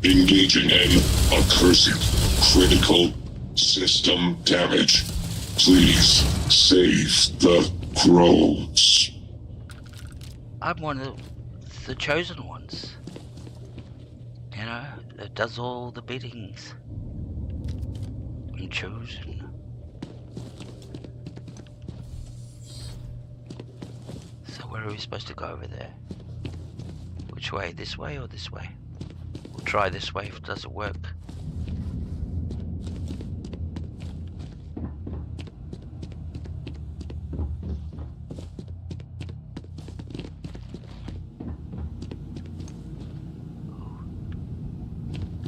Engaging in accursed critical system damage. Please save the crows. I'm one of the chosen ones. You know, that does all the biddings. I'm chosen. So where are we supposed to go over there? Which way? This way or this way? We'll try this way if it doesn't work.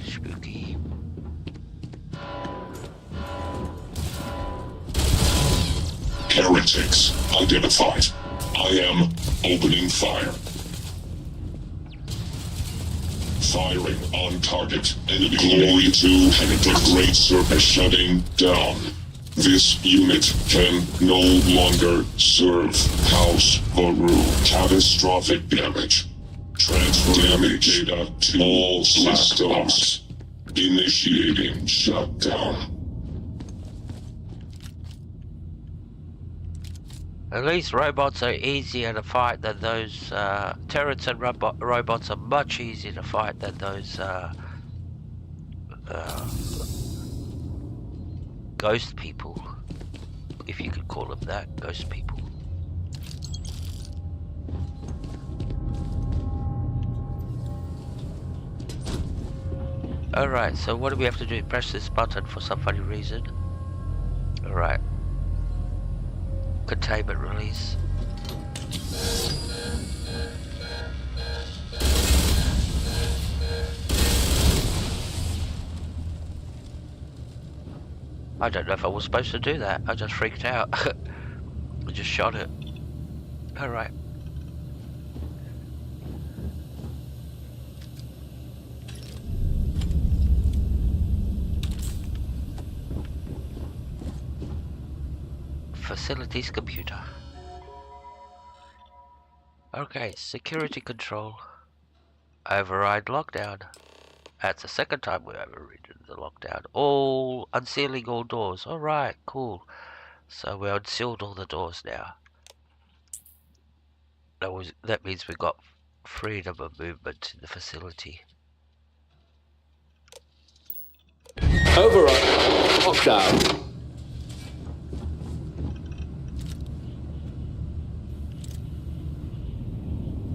Spooky. Heretics identified. I am opening fire. Firing on target. Enemy glory to the Great Serpent shutting down. This unit can no longer serve House Faroon. Catastrophic damage. Transfer damage data to all systems. Initiating shutdown. At least robots are easier to fight than those, turrets and robots are much easier to fight than those, ghost people. If you could call them that, ghost people. Alright, so what do we have to do? Press this button for some funny reason. Alright. Containment release. I don't know if I was supposed to do that. I just freaked out. I just shot it. Alright. Facilities computer. Okay, security control. Override lockdown. That's the second time we overridden the lockdown. All unsealing all doors. Alright, cool. So we unsealed all the doors now. That means we got freedom of movement in the facility. Override. Lockdown.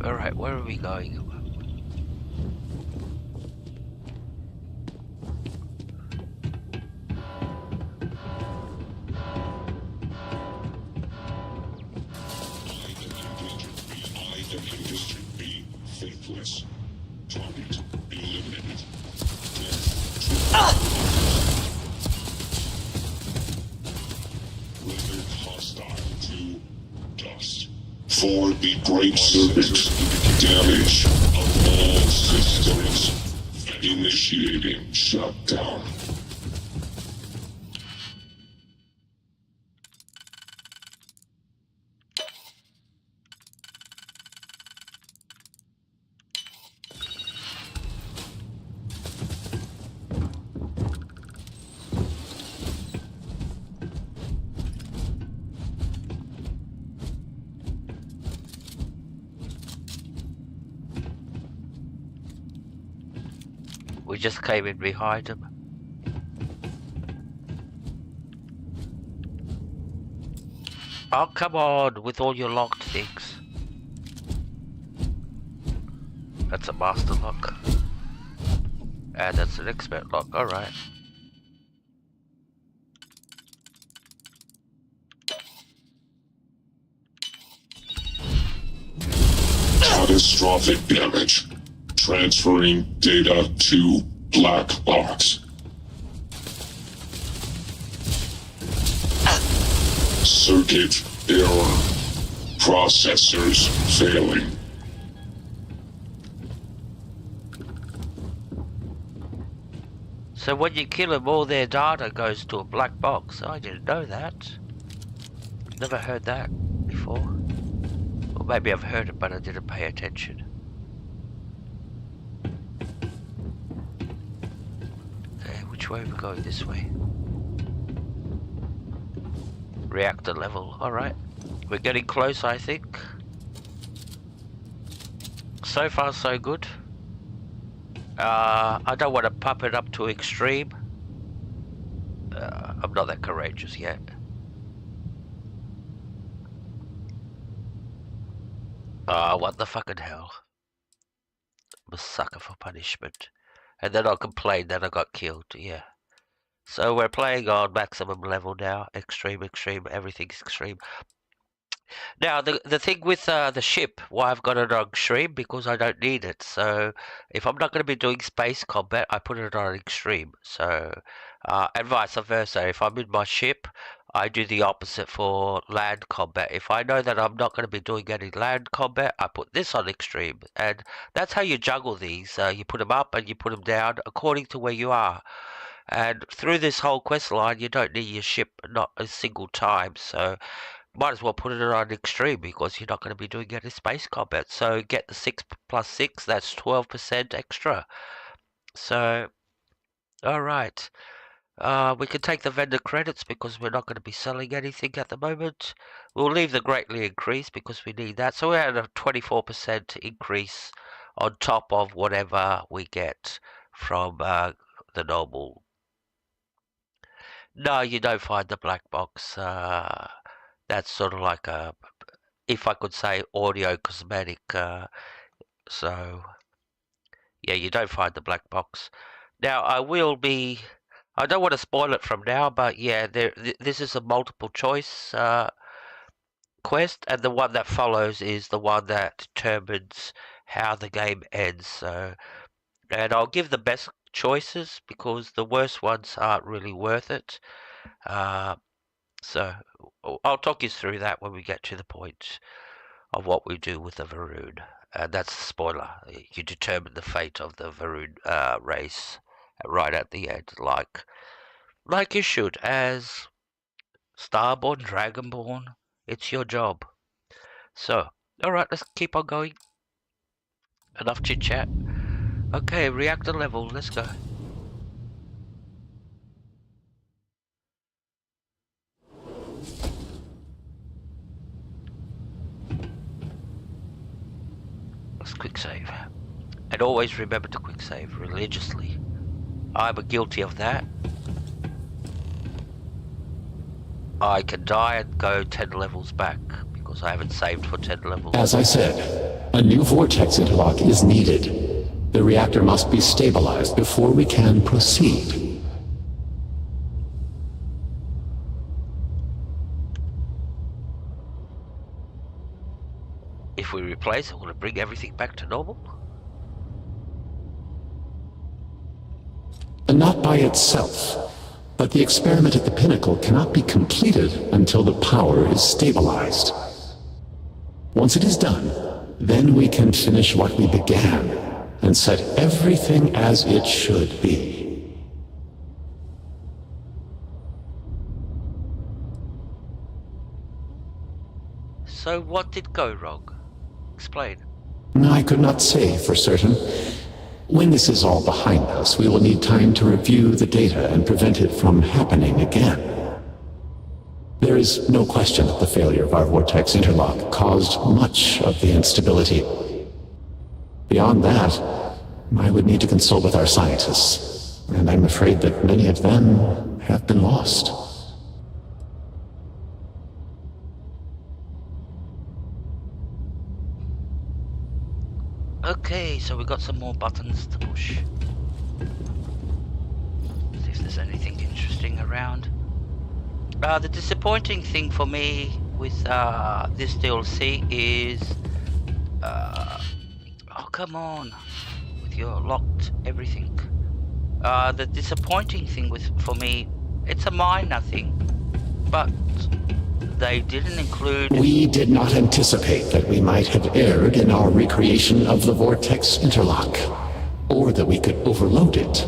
Alright, where are we going? Faithless. Target eliminated. Rendered hostile to dust. For the Great Serpent, damage All systems initiating shutdown. We just came in behind him. Oh, come on, with all your locked things. That's a master lock. And that's an expert lock, alright. Catastrophic damage. Transferring data to black box. Circuit error. Processors failing. So when you kill them, all their data goes to a black box. I didn't know that. Never heard that before. Or maybe I've heard it, but I didn't pay attention. Okay, which way are we going? This way. Reactor level, alright. We're getting close, I think. So far, so good. I don't want to pump it up to extreme. I'm not that courageous yet. What the fucking hell? I'm a sucker for punishment. And then I'll complain that I got killed, yeah. So we're playing on maximum level now. Extreme, extreme, everything's extreme. Now, the thing with the ship, why I've got it on extreme, because I don't need it. So, if I'm not going to be doing space combat, I put it on extreme. So, and vice versa. If I'm in my ship, I do the opposite for land combat. If I know that I'm not going to be doing any land combat, I put this on extreme. And that's how you juggle these. You put them up and you put them down according to where you are. And through this whole quest line, you don't need your ship not a single time. So, might as well put it on extreme because you're not going to be doing any space combat. So get the 6 plus 6, that's 12% extra. So, alright. We can take the vendor credits because we're not going to be selling anything at the moment. We'll leave the greatly increased because we need that. So we're at a 24% increase on top of whatever we get from the normal. No, you don't find the black box. That's sort of like a, if I could say, audio cosmetic. So, yeah, you don't find the black box. Now, I don't want to spoil it from now, but yeah, this is a multiple choice quest, and the one that follows is the one that determines how the game ends. So, and I'll give the best choices because the worst ones aren't really worth it. So I'll talk you through that when we get to the point of what we do with the Varun. That's the spoiler. You determine the fate of the Varun race right at the end, like you should, as Starborn, Dragonborn. It's your job. So, alright, let's keep on going. Enough chit chat. Okay, reactor level, let's go. Let's quick save. And always remember to quick save religiously. I'm guilty of that. I can die and go 10 levels back because I haven't saved for 10 levels. As I said, a new vortex interlock is needed. The reactor must be stabilized before we can proceed. If we replace it, will it bring everything back to normal? Not by itself, but the experiment at the pinnacle cannot be completed until the power is stabilized. Once it is done, then we can finish what we began. and set everything as it should be. So what did go wrong? Explain. I could not say for certain. When this is all behind us, we will need time to review the data and prevent it from happening again. There is no question that the failure of our vortex interlock caused much of the instability. Beyond that, I would need to consult with our scientists, and I'm afraid that many of them have been lost. Okay, so we got some more buttons to push. See if there's anything interesting around. The disappointing thing for me with this DLC is... oh, come on. With your locked everything. The disappointing thing for me, it's a minor thing, but they didn't include... We did not anticipate that we might have erred in our recreation of the vortex interlock, or that we could overload it.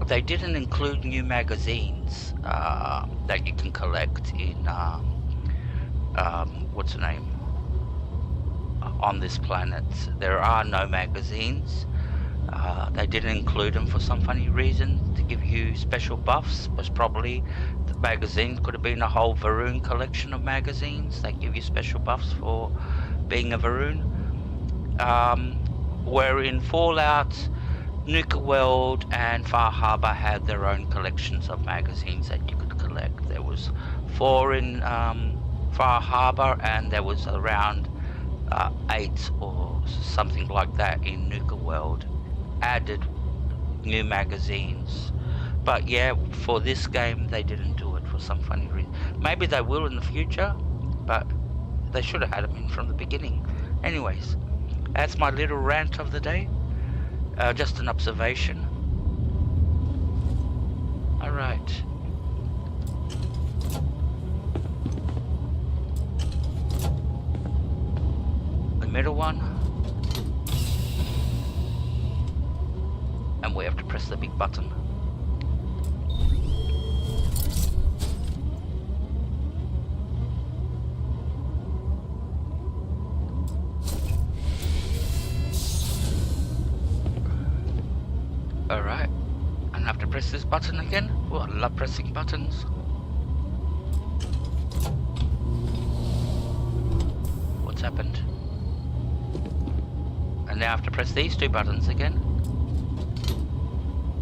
They didn't include new magazines that you can collect in, what's the name? On this planet. There are no magazines. They didn't include them for some funny reason, to give you special buffs. Most probably the magazine could have been a whole Varun collection of magazines that give you special buffs for being a Varun. Where in Fallout, Nuka World and Far Harbor had their own collections of magazines that you could collect. There was 4 in Far Harbor, and there was around 8 or something like that in Nuka World. Added new magazines. But yeah, for this game they didn't do it for some funny reason. Maybe they will in the future, but they should have had them in from the beginning. Anyways, that's my little rant of the day. Just an observation. Alright. The middle one. And we have to press the big button. Alright, and I have to press this button again? Oh, I love pressing buttons. What's happened? And now I have to press these 2 buttons again?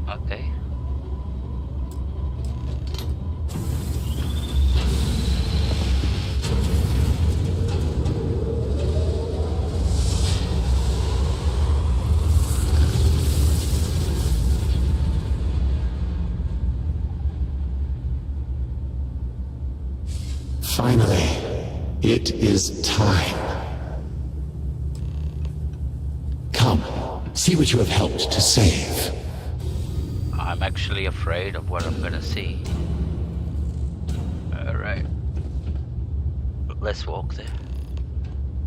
Okay. Finally, it is time. Come, see what you have helped to save. I'm actually afraid of what I'm gonna see. Alright. Let's walk there.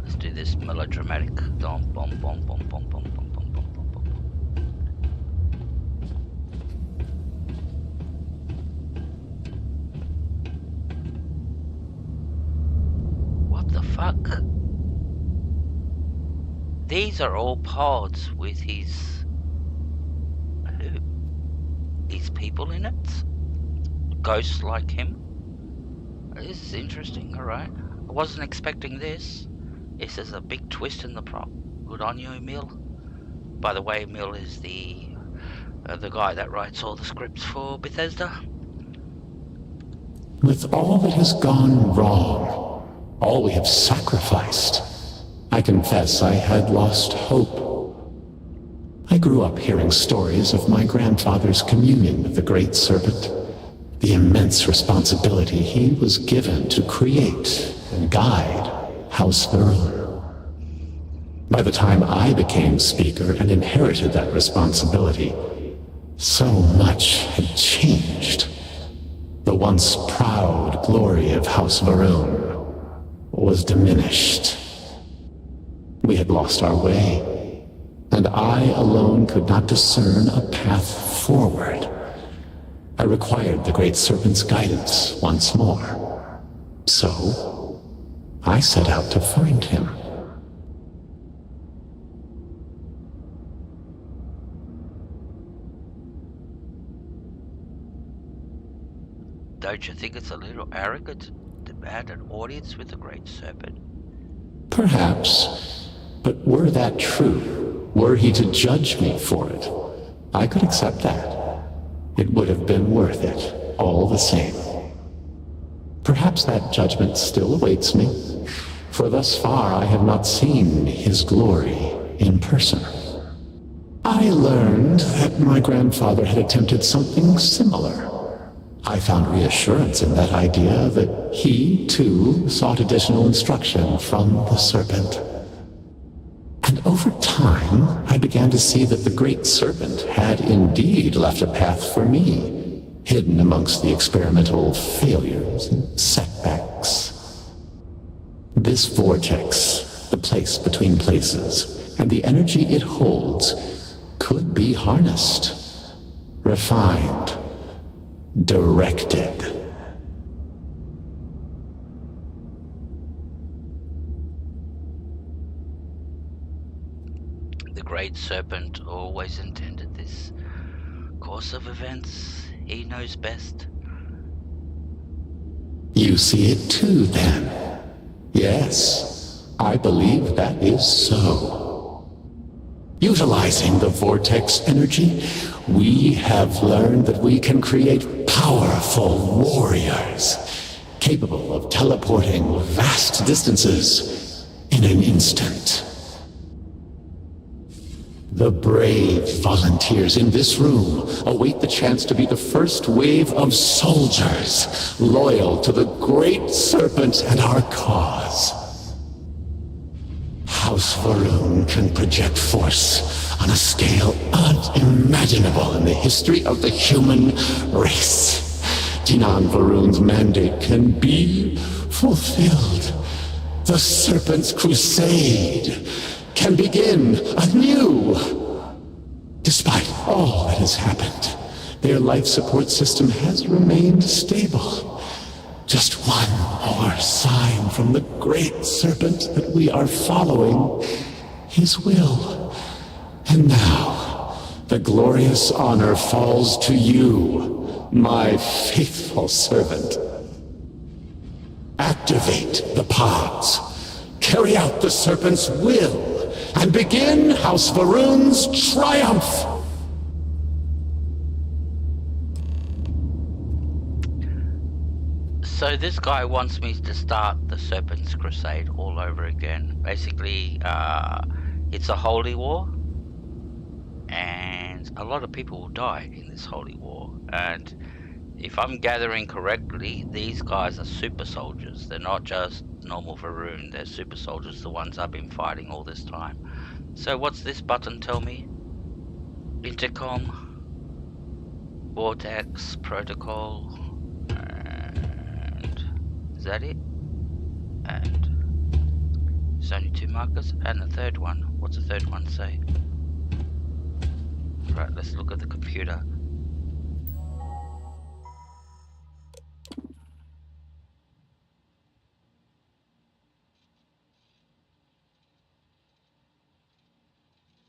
Let's do this melodramatic. Dum bum bum bum bum bum bum bum bum bum bum. What the fuck? These are all pods with his people in it? Ghosts like him? This is interesting, alright. I wasn't expecting this. This is a big twist in the prop. Good on you, Emil. By the way, Emil is the guy that writes all the scripts for Bethesda. With all that has gone wrong, all we have sacrificed, I confess I had lost hope. I grew up hearing stories of my grandfather's communion with the Great Serpent, the immense responsibility he was given to create and guide House Varun. By the time I became Speaker and inherited that responsibility, so much had changed. The once proud glory of House Varun was diminished. We had lost our way, and I alone could not discern a path forward. I required the Great Serpent's guidance once more. So, I set out to find him. Don't you think it's a little arrogant to demand an audience with the Great Serpent? Perhaps. But were that true, were he to judge me for it, I could accept that. It would have been worth it, all the same. Perhaps that judgment still awaits me, for thus far I have not seen his glory in person. I learned that my grandfather had attempted something similar. I found reassurance in that idea that he, too, sought additional instruction from the Serpent. And over time, I began to see that the Great Serpent had indeed left a path for me, hidden amongst the experimental failures and setbacks. This vortex, the place between places, and the energy it holds, could be harnessed, refined, directed. The Great Serpent always intended this course of events. He knows best. You see it too, then? Yes, I believe that is so. Utilizing the vortex energy, we have learned that we can create powerful warriors, capable of teleporting vast distances in an instant. The brave volunteers in this room await the chance to be the first wave of soldiers loyal to the Great Serpent and our cause. House Varun can project force on a scale unimaginable in the history of the human race. Dinan Varun's mandate can be fulfilled. The Serpent's crusade can begin anew. Despite all that has happened, their life support system has remained stable. Just one more sign from the Great Serpent that we are following his will. And now, the glorious honor falls to you, my faithful servant. Activate the pods, carry out the Serpent's will, and begin House Varun's triumph! So this guy wants me to start the Serpent's Crusade all over again. Basically, it's a holy war, and a lot of people will die in this holy war. And if I'm gathering correctly, these guys are super soldiers. They're not just normal Varun, they're super soldiers, the ones I've been fighting all this time. So what's this button tell me? Intercom, Vortex, Protocol, and is that it? And there's only 2 markers, and the third one. What's the third one say? Right, let's look at the computer.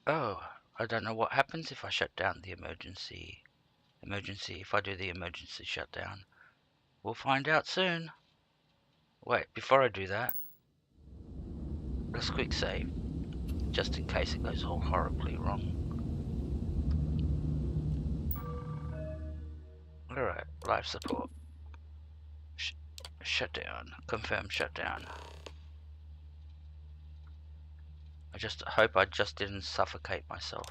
Oh, I don't know what happens if I shut down the emergency, if I do the emergency shutdown. We'll find out soon. Wait, before I do that, let's quick save, just in case it goes all horribly wrong. Alright, life support. Shutdown, confirm shutdown. I just hope I just didn't suffocate myself.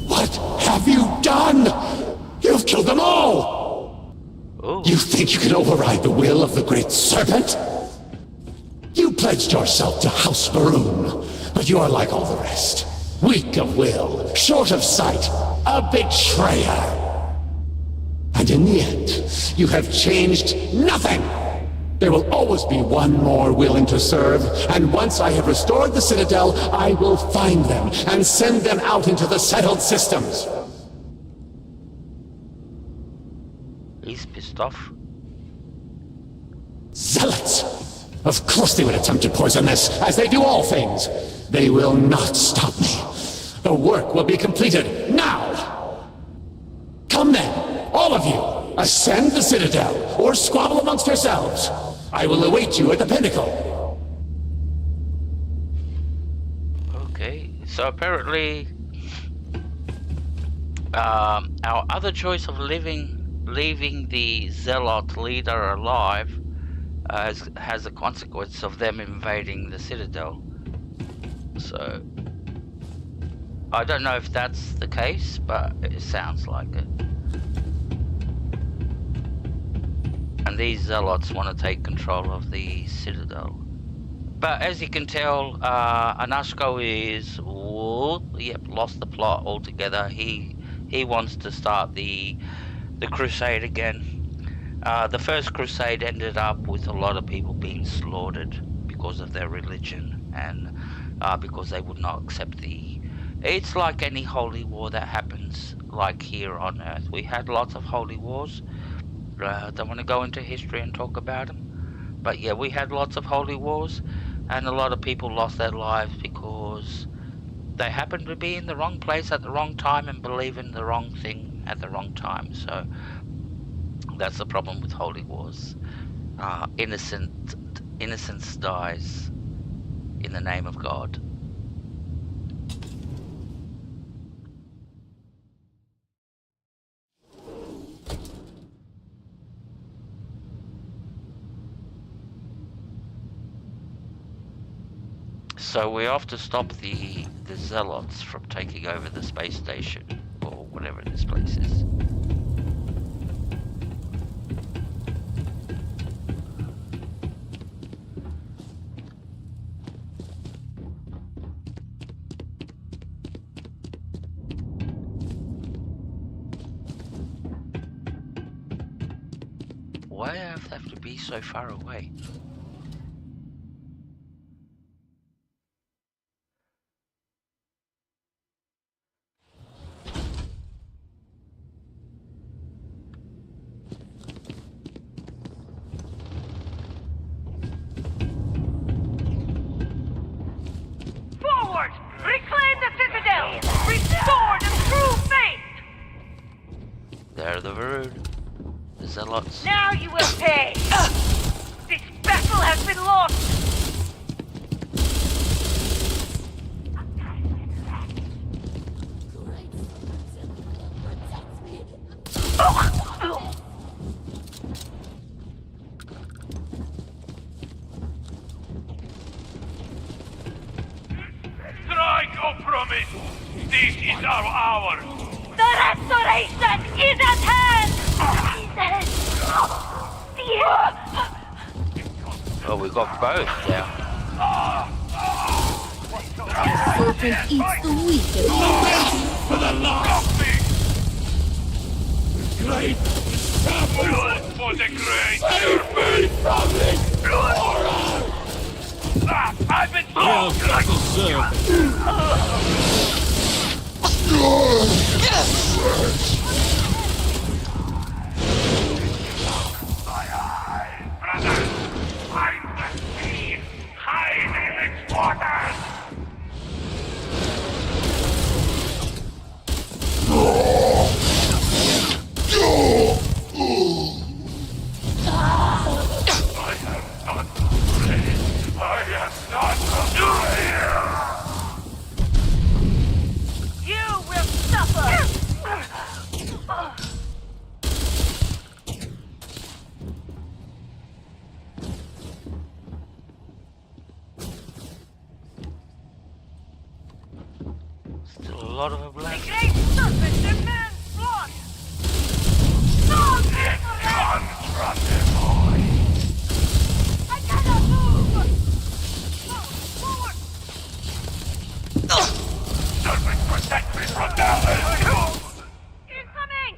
What have you done? You've killed them all! Ooh. You think you can override the will of the Great Serpent? You pledged yourself to House Varun, but you are like all the rest. Weak of will, short of sight, a betrayer. And in the end, you have changed nothing! There will always be one more willing to serve, and once I have restored the Citadel, I will find them and send them out into the settled systems. He's pissed off. Zealots! Of course they would attempt to poison this, as they do all things. They will not stop me. The work will be completed now! Come then, all of you! Ascend the Citadel, or squabble amongst yourselves. I will await you at the pinnacle. Okay, so apparently our other choice of leaving the Zealot leader alive has a consequence of them invading the Citadel. So I don't know if that's the case, but it sounds like it. And these Zealots want to take control of the Citadel. But as you can tell, Anashko is, lost the plot altogether. He wants to start the crusade again. The first crusade ended up with a lot of people being slaughtered because of their religion and because they would not accept the... It's like any holy war that happens, like here on Earth. We had lots of holy wars. Don't want to go into history and talk about them, but yeah, we had lots of holy wars, and a lot of people lost their lives because they happened to be in the wrong place at the wrong time and believe in the wrong thing at the wrong time. So that's the problem with holy wars. Innocence dies in the name of God. So we have to stop the Zealots from taking over the space station, or whatever this place is. Why do I have to be so far away? Now you will pay! This battle has been lost! Strike or promise! This is our hour! The restoration is at hand! Oh, we got both now. Serpent eats the weak. For the last! Great Serpent! For the Great Serpent! From this horror! I've been told like Still a lot of them left. The Great Serpent demands blood! Not confront him, boy! I cannot move! Forward! Serpent, protect me from that! Incoming!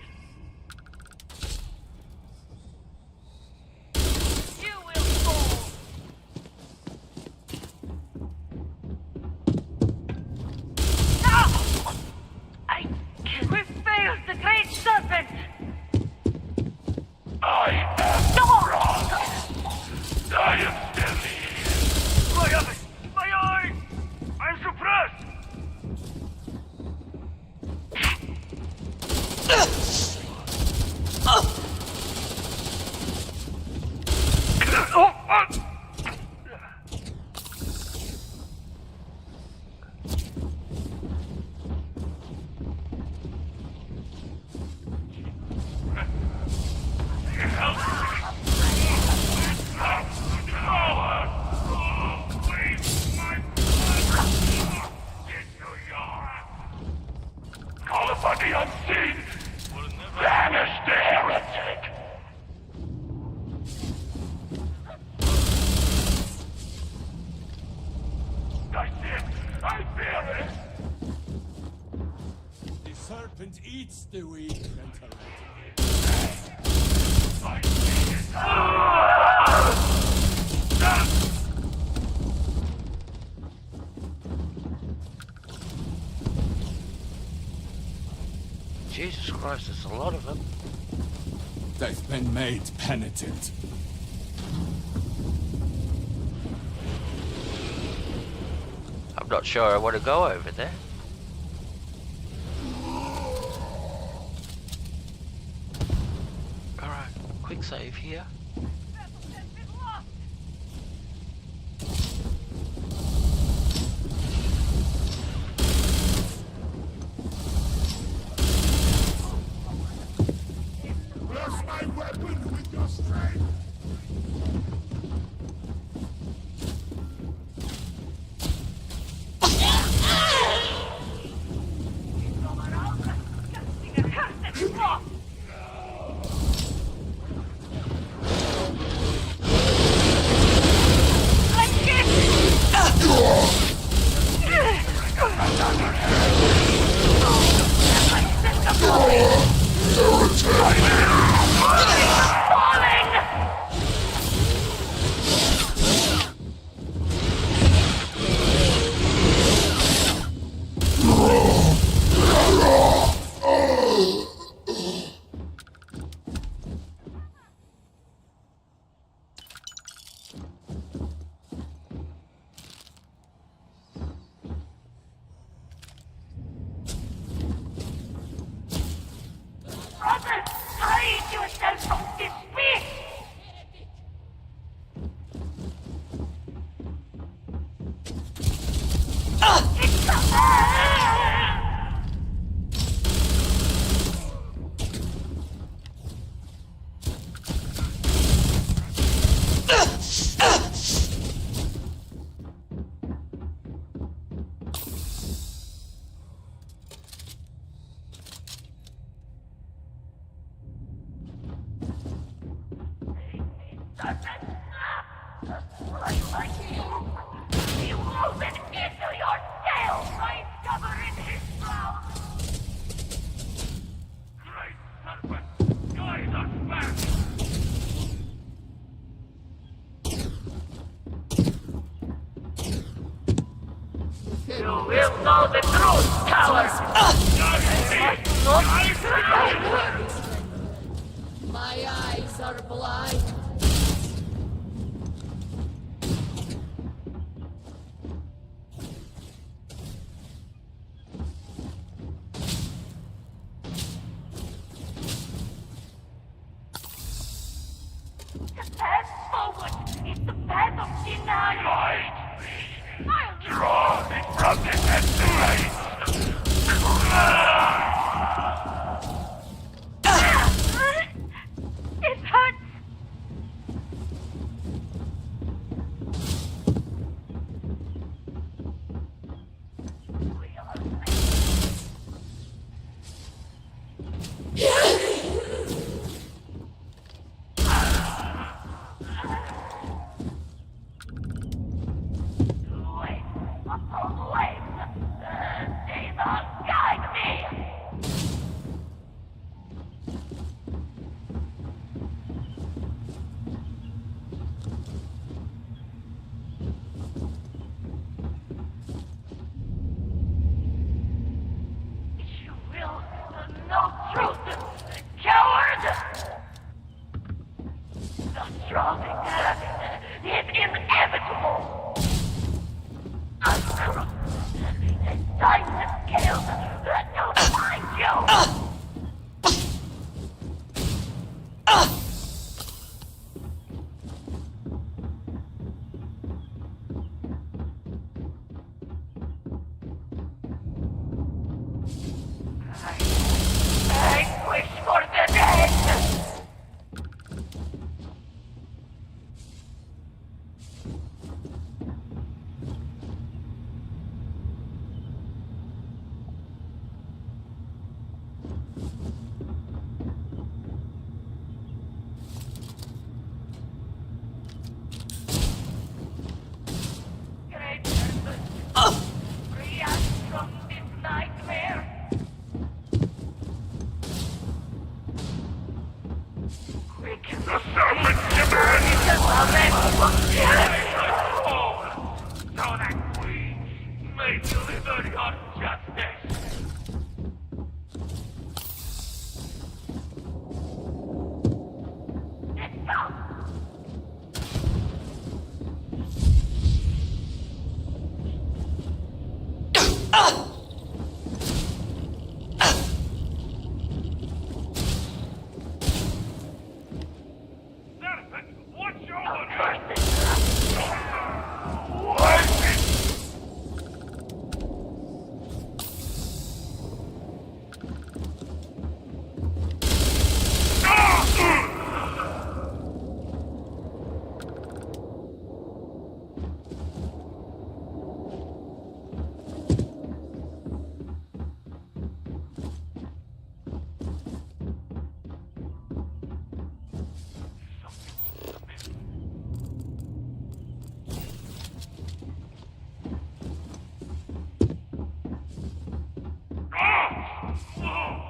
I feel it! The serpent eats the weak, Jesus Christ, there's a lot of them. They've been made penitent. I'm not sure I want to go over there. Alright, quick save here. Bless my weapon with your strength! My eyes are blind. The path forward is the path of denial. Draw me from this embrace! It hurts. deliver your justice. Serpent, what's your name?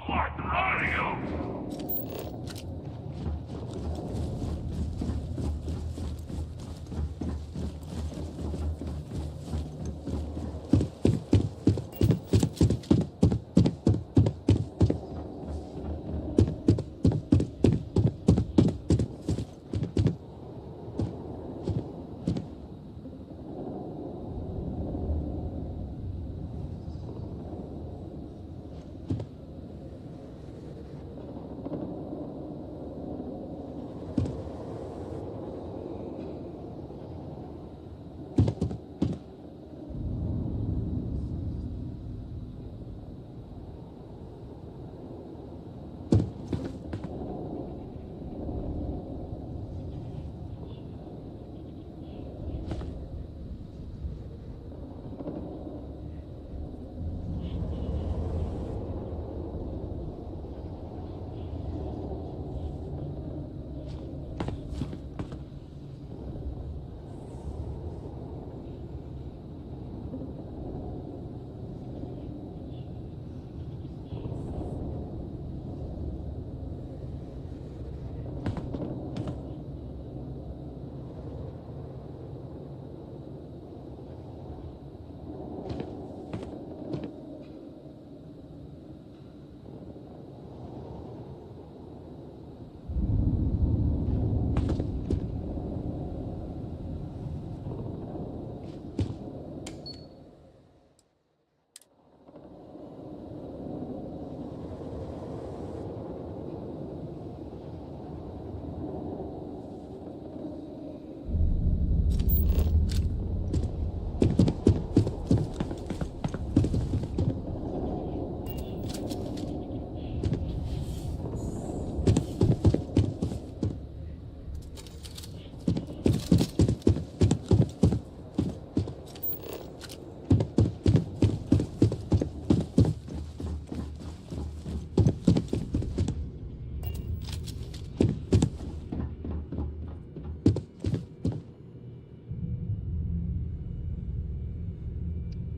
What are you?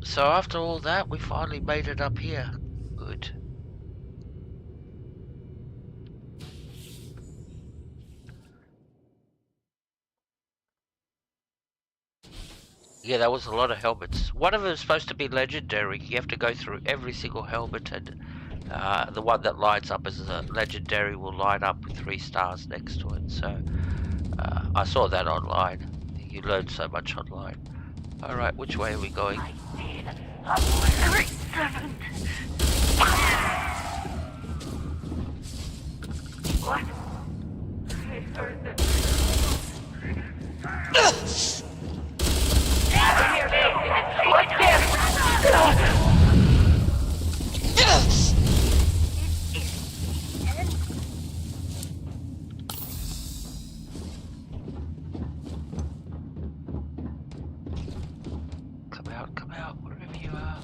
So after all that, we finally made it up here. Good. Yeah, that was a lot of helmets. One of them is supposed to be legendary. You have to go through every single helmet, and the one that lights up as a legendary will light up with 3 stars next to it. So I saw that online. You learn so much online. Alright, which way are we going? Great Serpent. What? I heard them. Here, what's this? Come out, wherever you are.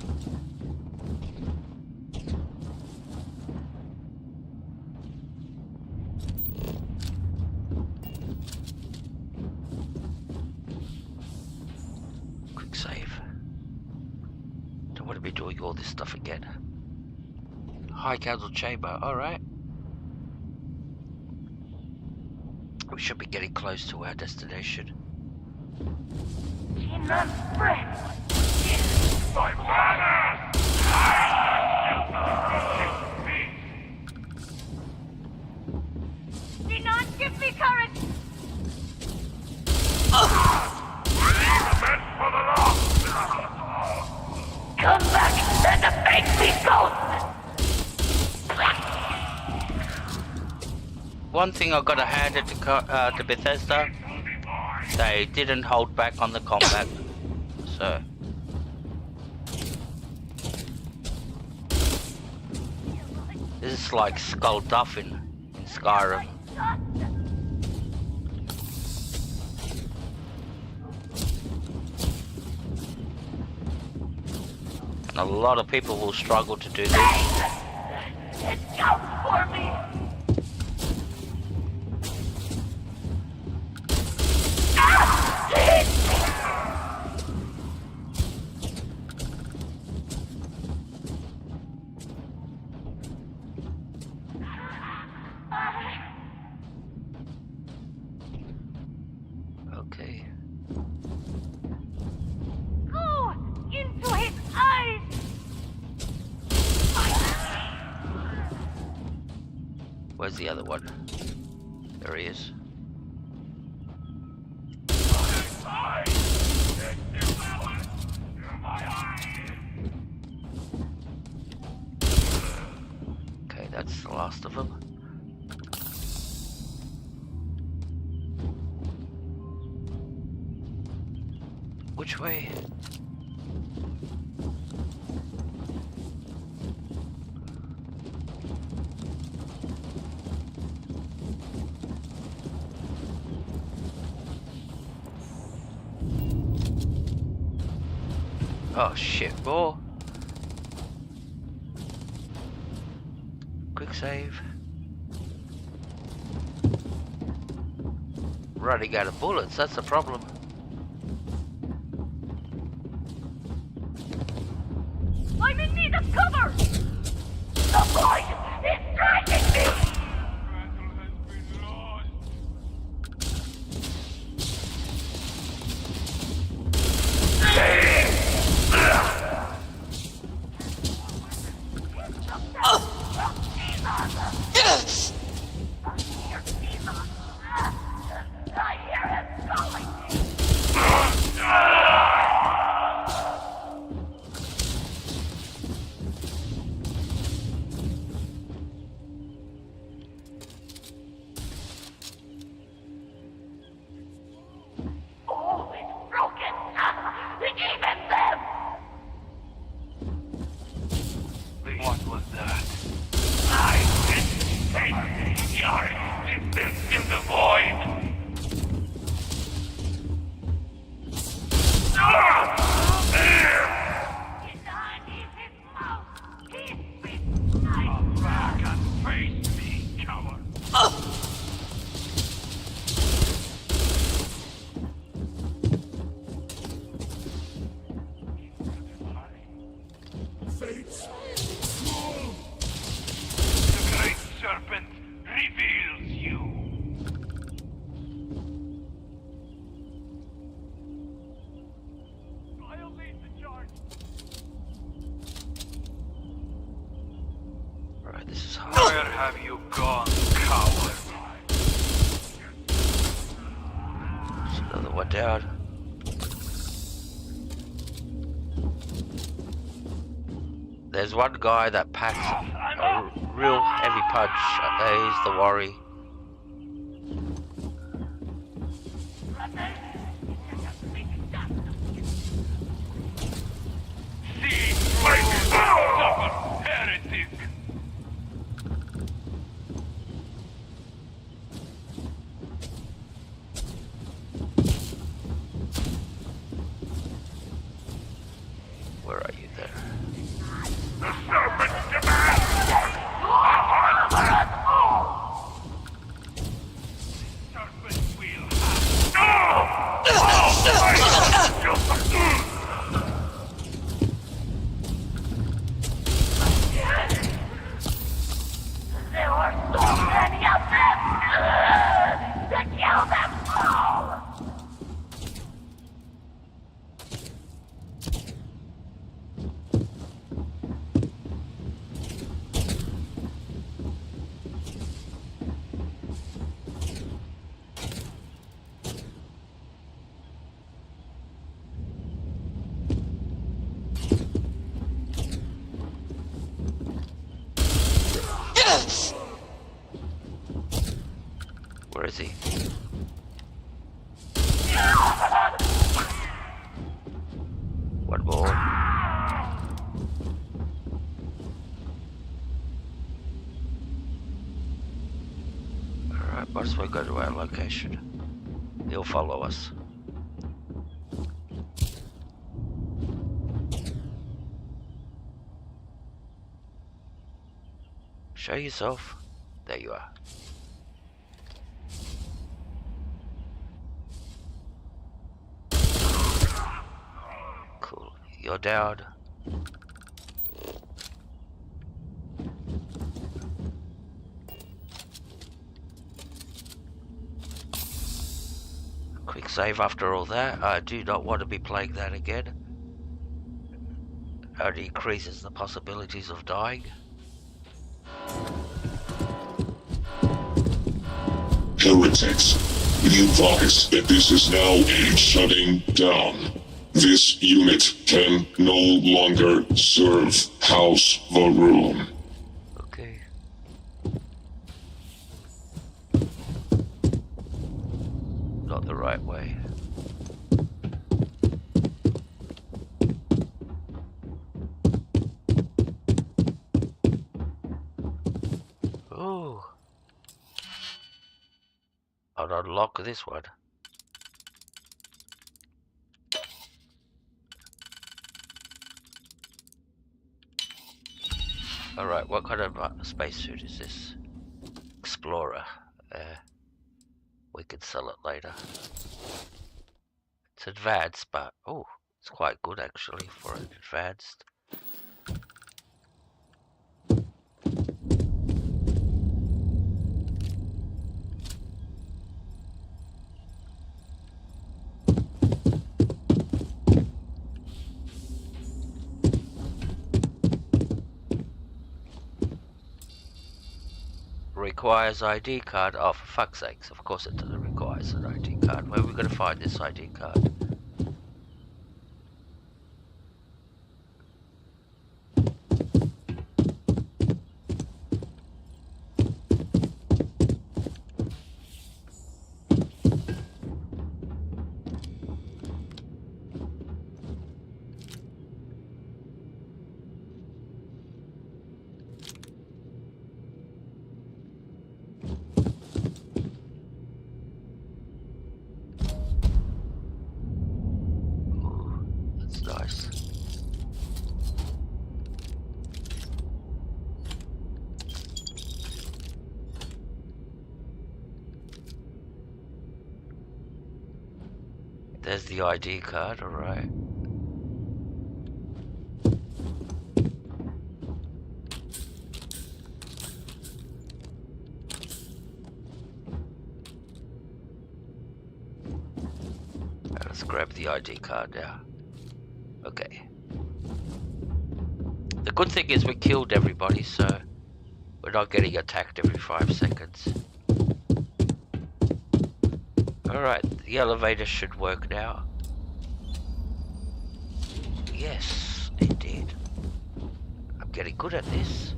Quick save. Don't want to be doing all this stuff again. High Council Chamber, alright. We should be getting close to our destination. Enough breath. My banners! Do not give me courage! Come back and defeat these ghosts! One thing I gotta hand it to Bethesda, they didn't hold back on the combat, so. This is like Skullduffin in Skyrim. And a lot of people will struggle to do this. It counts for me! Okay. Go into his eyes! Where's the other one? There he is. Okay, that's the last of them. Which way? Oh shit, more. Quick save. Running out of bullets, that's the problem. I'm in need of cover! The void is dragging me! What was that? I didn't say your existence in the void. Come back and face me, coward. The Great Serpent reveals you. I'll lead the charge. Alright, this is hard. Where have you gone, coward? There's another one down. There's one guy that packs a real heavy punch. He's the worry. See my power, heretic! Where are you there? The serpent demands serpent will There were so many of them! To kill them all! Might as well go to our location. He'll follow us. Show yourself. There you are. Cool. You're down. Quick save after all that. I do not want to be playing that again. Only increases the possibilities of dying. Heretics, be advised that this is now a shutting down. This unit can no longer serve House Varun. Okay. Not the right way. Oh. I'll unlock this one. Alright, what kind of spacesuit is this? Explorer. We could sell it later. It's advanced, but oh, it's quite good actually for an advanced. Requires ID card. Oh, for fuck's sakes, of course it doesn't require an ID card. Where are we going to find this ID card? Nice. There's the ID card, alright. Let's grab the ID card now. Okay. The good thing is we killed everybody, so we're not getting attacked every 5 seconds. Alright, the elevator should work now. Yes, it did. I'm getting good at this.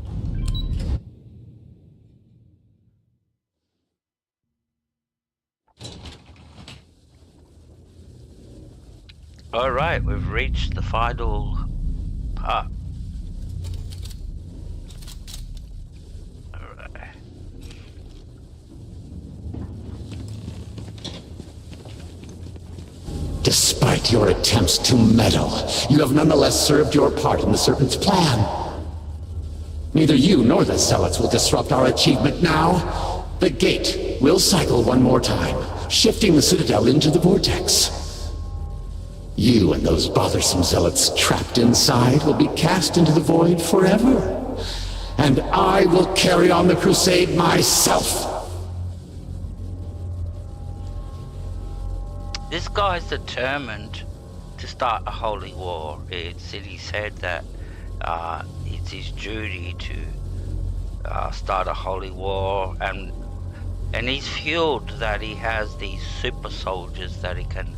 Alright, we've reached the final part. Alright. Despite your attempts to meddle, you have nonetheless served your part in the Serpent's plan. Neither you nor the Zealots will disrupt our achievement now. The gate will cycle one more time, shifting the Citadel into the vortex. You and those bothersome Zealots trapped inside will be cast into the void forever. And I will carry on the crusade myself. This guy's determined to start a holy war. It's in his head that it's his duty to start a holy war, and he's fueled that he has these super soldiers that he can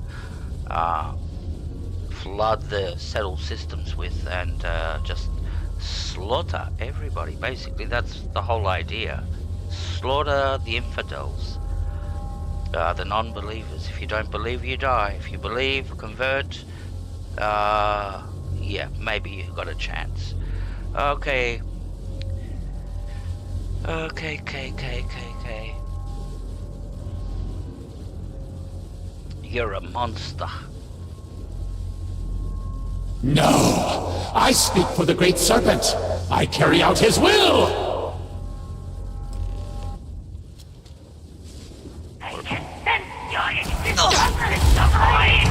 flood the settled systems with and just slaughter everybody. Basically, that's the whole idea. Slaughter the infidels, the non-believers. If you don't believe, you die. If you believe, convert, yeah, maybe you've got a chance. Okay. Okay. You're a monster. No! I speak for the Great Serpent! I carry out his will! I can sense your existence of mine!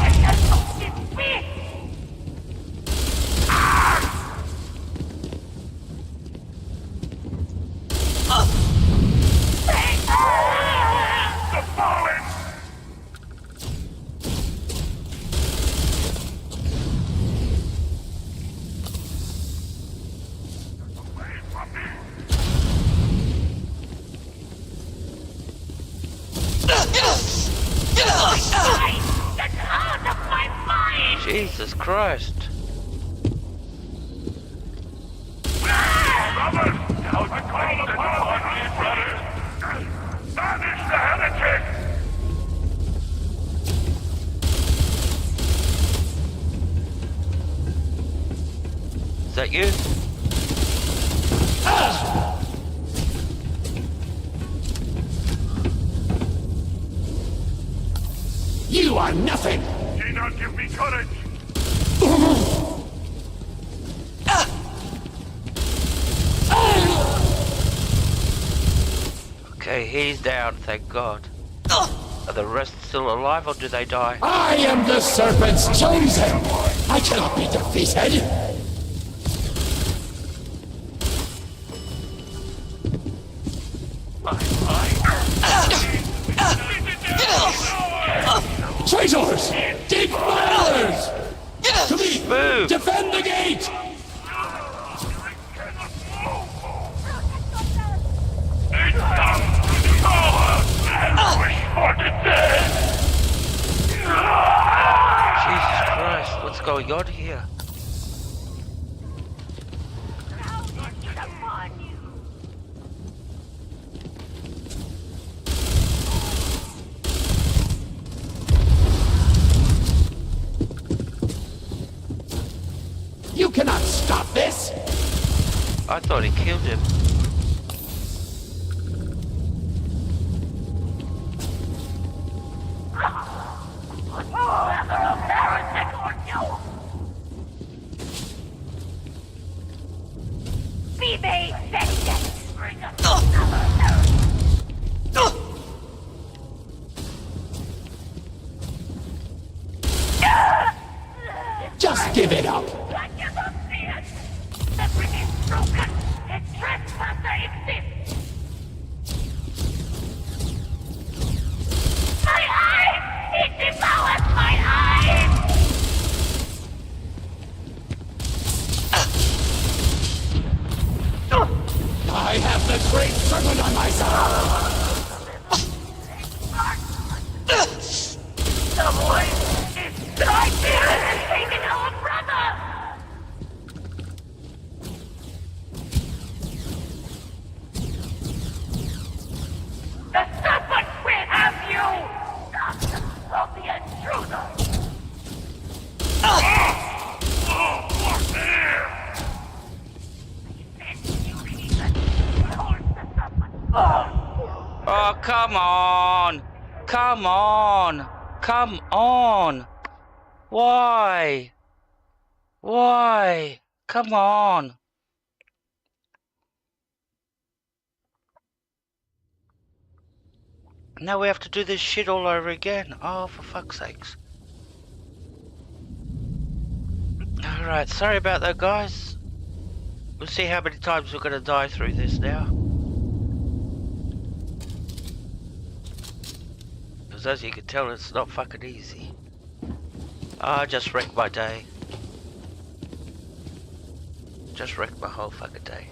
The fallen! Jesus Christ. Brothers! Now the call upon you, brothers! Banish the heretic! Is that you? You are nothing! Do not give me courage! Okay, he's down, thank God. Are the rest still alive or do they die? I am the Serpent's chosen! I cannot be defeated! Traitors! Defilers! To me! Move! Defend the gate! Jesus Christ, what's going on here? You cannot stop this! I thought he killed him. Be made vengeance! Just give it up! The bridge is broken! A trespasser exists! My eyes! It devours my eyes! I have the Great Serpent on my side! Someone is right there and taking our brother! The serpent will have you! Stop the intruder! Oh, come on! Come on! Come on! Why? Why? Come on! Now we have to do this shit all over again. Oh, for fuck's sakes. Alright, sorry about that, guys. We'll see how many times we're gonna die through this now. Because as you can tell, it's not fucking easy. I just wrecked my day. Just wrecked my whole fucking day.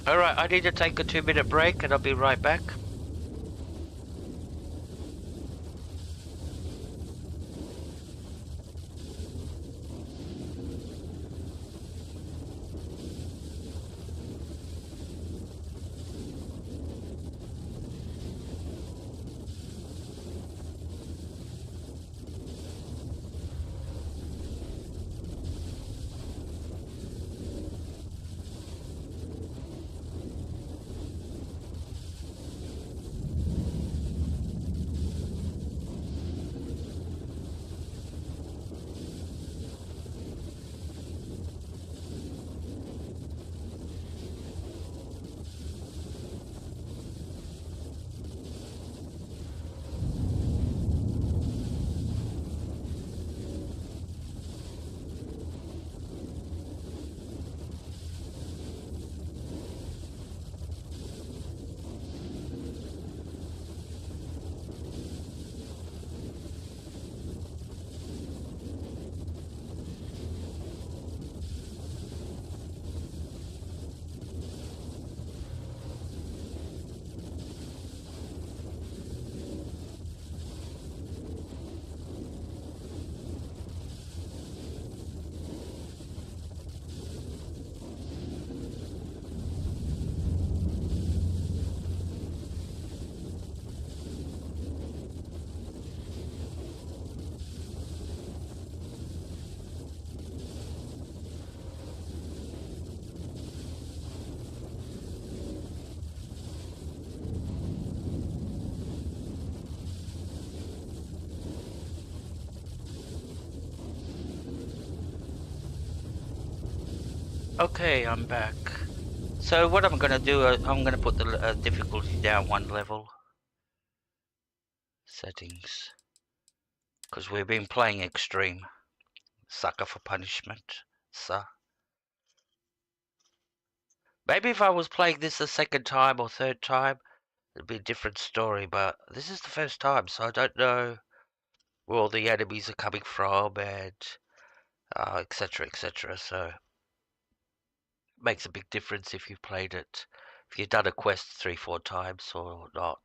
Alright, I need to take a 2-minute break and I'll be right back. Okay, I'm back. So what I'm gonna do, I'm gonna put the difficulty down 1 level. Settings. Because we've been playing extreme. Sucker for punishment. So. Maybe if I was playing this the 2nd time or 3rd time, it'd be a different story, but this is the first time, so I don't know where all the enemies are coming from and etc, etc, so it makes a big difference if you've played it, if you've done a quest 3-4 times or not.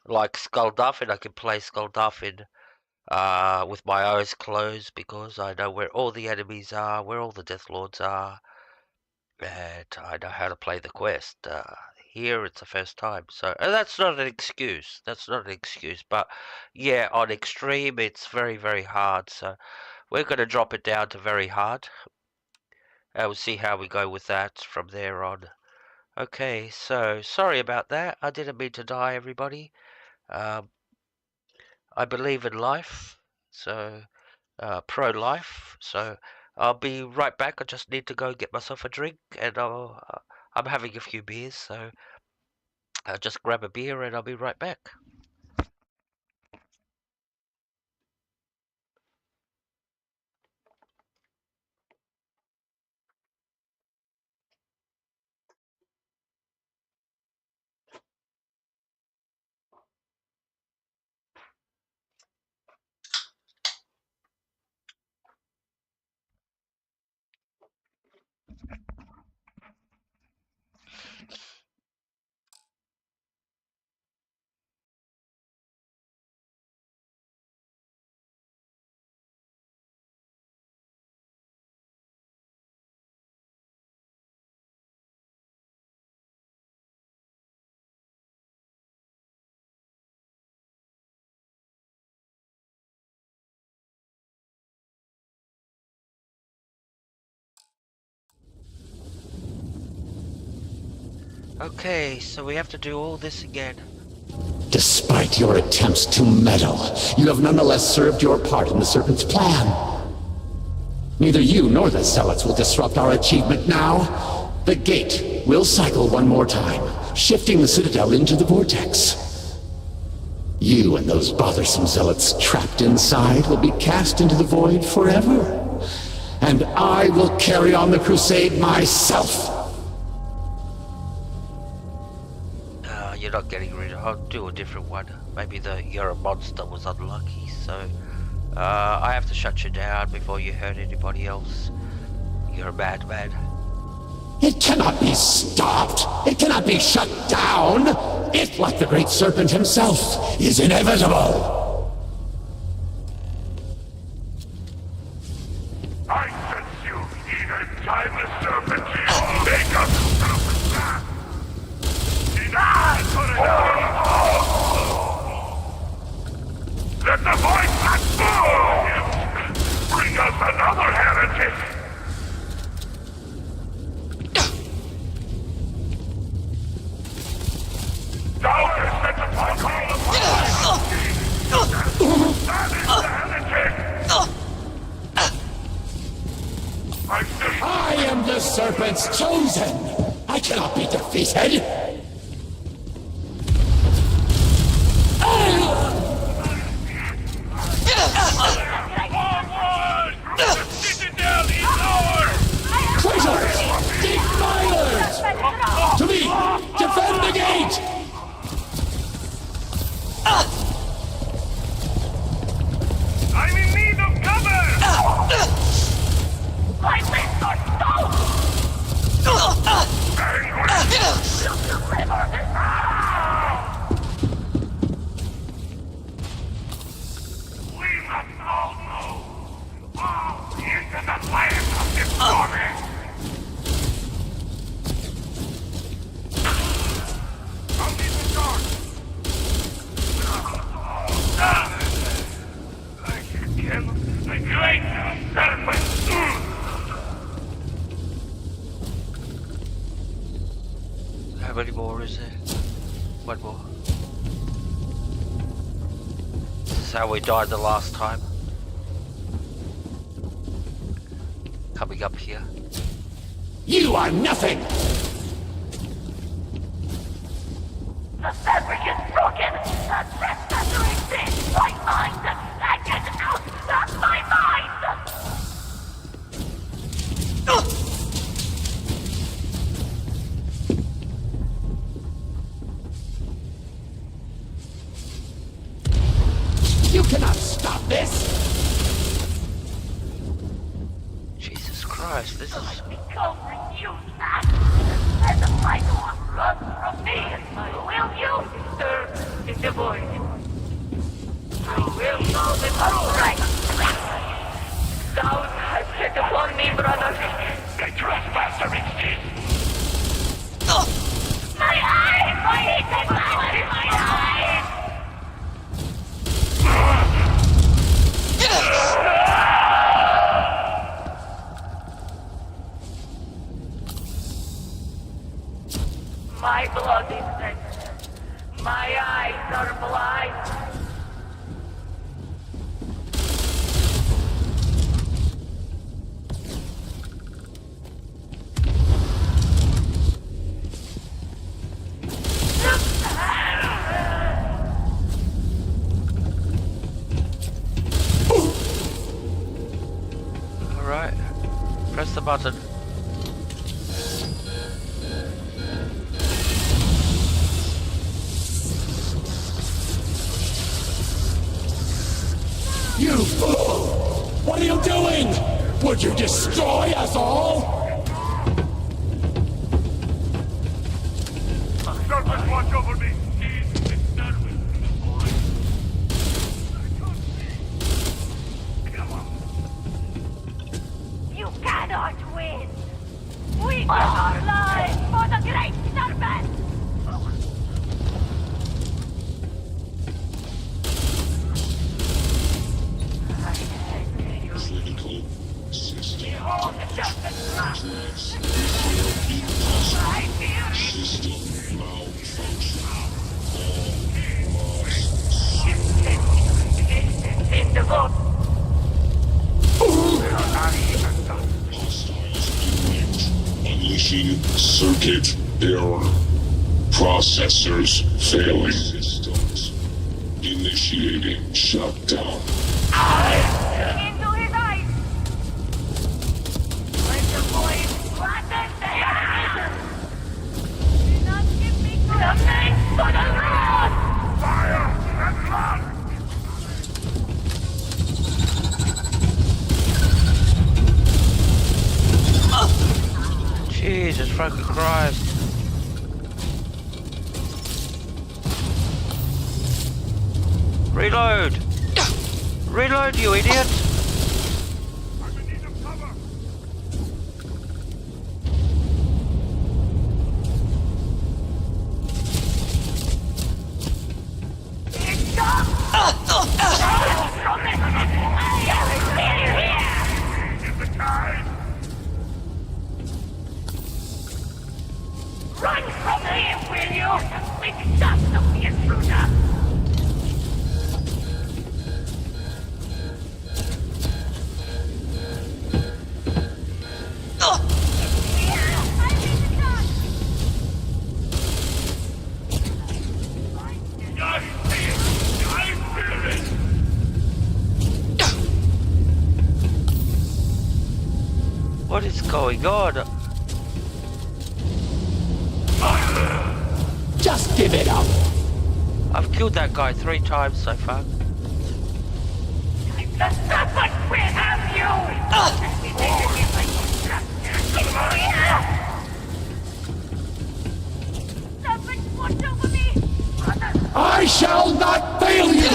Like Skulldufin, I can play Skulldufin with my eyes closed because I know where all the enemies are, where all the Death Lords are, and I know how to play the quest. Here it's the first time, so and that's not an excuse. That's not an excuse, but yeah, on extreme it's very, very hard. So we're going to drop it down to very hard. We'll see how we go with that from there on. Okay, so sorry about that. I didn't mean to die, everybody. I believe in life, so pro-life. So I'll be right back. I just need to go get myself a drink, and I'm having a few beers, so I'll just grab a beer and I'll be right back. Okay, so we have to do all this again. Despite your attempts to meddle, you have nonetheless served your part in the Serpent's plan. Neither you nor the Zealots will disrupt our achievement now. The gate will cycle one more time, shifting the Citadel into the vortex. You and those bothersome Zealots trapped inside will be cast into the void forever. And I will carry on the crusade myself. You're not getting rid of. I'll do a different one. Maybe the you're a monster was unlucky, so I have to shut you down before you hurt anybody else. You're a madman. It cannot be stopped. It cannot be shut down. It, like the Great Serpent himself, is inevitable. I sense you need a timeless serpent to make us serpent. Deny for let the voice transform him. Bring us another heretic. Doubt is set upon all of that is the heretic. I am the Serpent's chosen. I cannot be defeated. Traitors! Defilers! To me! Defend the gate! I'm in need of cover! My wings are we must all know! All into the land of this torment! I'll need the dark! I can kill the Great Serpent! How many more is there? One more. This is how we died the last time. Coming up here. You are nothing! The fabric is broken! A trespasser exists! My mind! I get out of my mind! You cannot stop this! Jesus Christ, this is... Become renewed and the final one runs from me. Will you serve in the void? I will know the right. Thou hast set upon me, brother. The trespasser exists. My eyes! My eyes! My blood is red. My eyes are blind. Alright. Press the button. You fool! What are you doing? Would you destroy us all? Serpent, watch over me! You cannot win! We give our lives for the Great Serpent! Critical system. Behold the justice! System malfunction. In the boat! Hostiles direct. Unleashing circuit error. Processors failing. Systems. Initiating shutdown. Into his eyes! Let the void flatten the air! Do not give me something for the road! Fire and blood! Jesus fucking Christ. Reload! Reload, you idiot! I'm in need of cover! Is the tide? Run from here, will you? Make dust of the intruder! What is going on? Just give it up! I've killed that guy 3 times so far. The serpent will have you! Serpent, watch over me! I shall not fail you!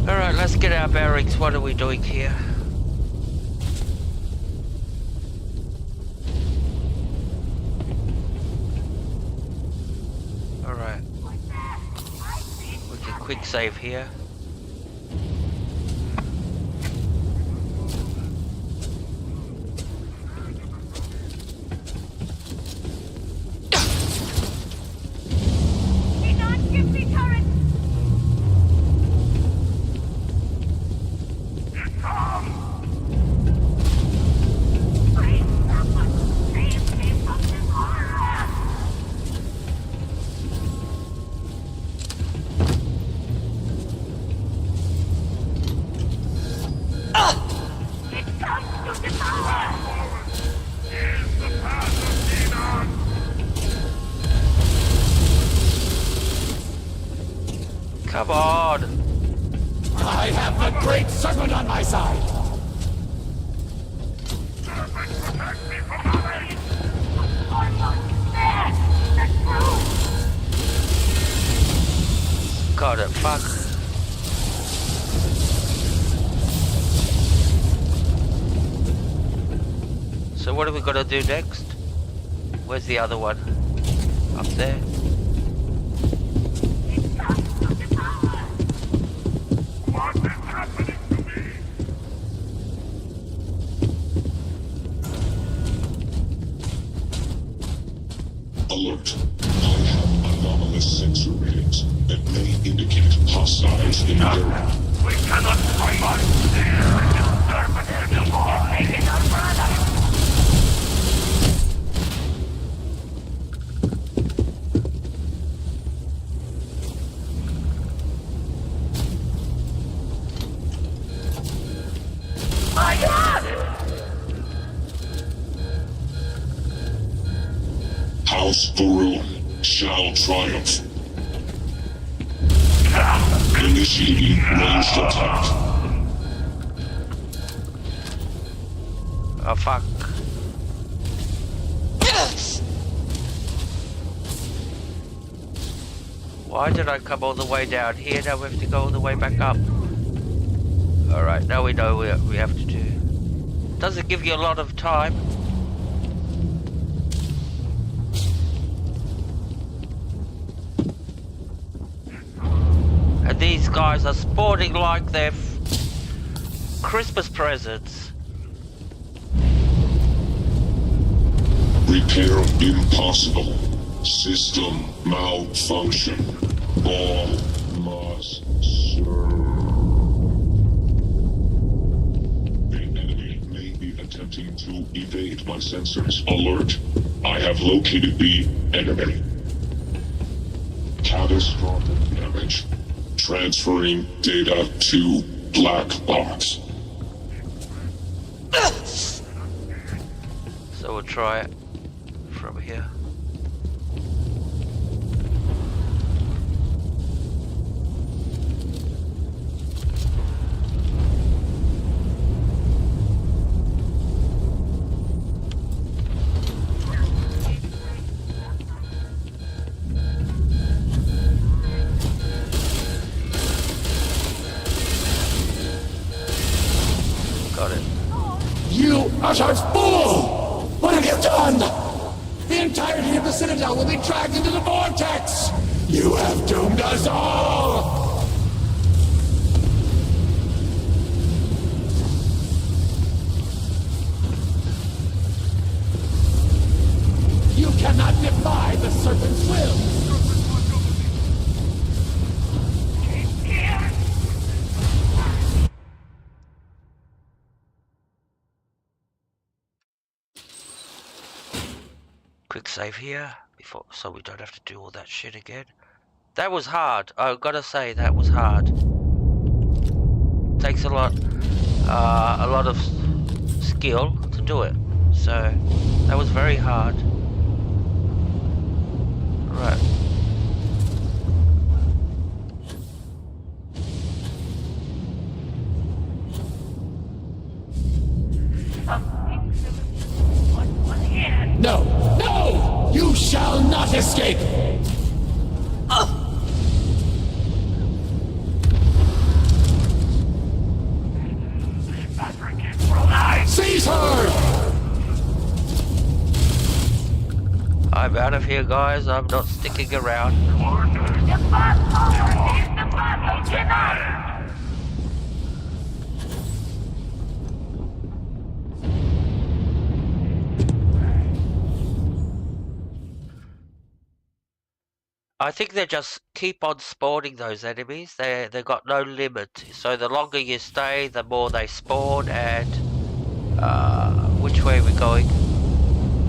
Alright, let's get our bearings. What are we doing here? Alright. We can quick save here. to the tower! Here's the path of Dinan! Come on! I have the Great Serpent on my side! Serpent, protect me from others! Almost there! That's true! Got it, fuck. So what are we gonna do next? Where's the other one? Up there? What is happening to me? Alert. I have anomalous sensor readings that may indicate hostiles in the area. We cannot find our there! Serpent is the war! Taking our brother! My God! House Varun shall triumph. Initiating ranged attack. Oh fuck. Why did I come all the way down here? Now we have to go all the way back up. Alright, now we know what we have to do. Doesn't give you a lot of time. And these guys are sporting like they're Christmas presents. Repair impossible. System malfunction. All must serve. The enemy may be attempting to evade my sensors. Alert. I have located the enemy. Catastrophic damage. Transferring data to black box. So we'll try it from here. Got it. You utter fool! What have you done? The entirety of the Citadel will be dragged into the vortex! You have doomed us all! You cannot defy the Serpent's will! Quick save here before, so we don't have to do all that shit again. That was hard. I've got to say that was hard. Takes a lot of skill to do it. So that was very hard. Right. No! No! You shall not escape! Seize her! I'm out of here, guys. I'm not sticking around. The fast is the battle tonight! I think they just keep on spawning those enemies. They've got no limit. So the longer you stay, the more they spawn. And which way are we going?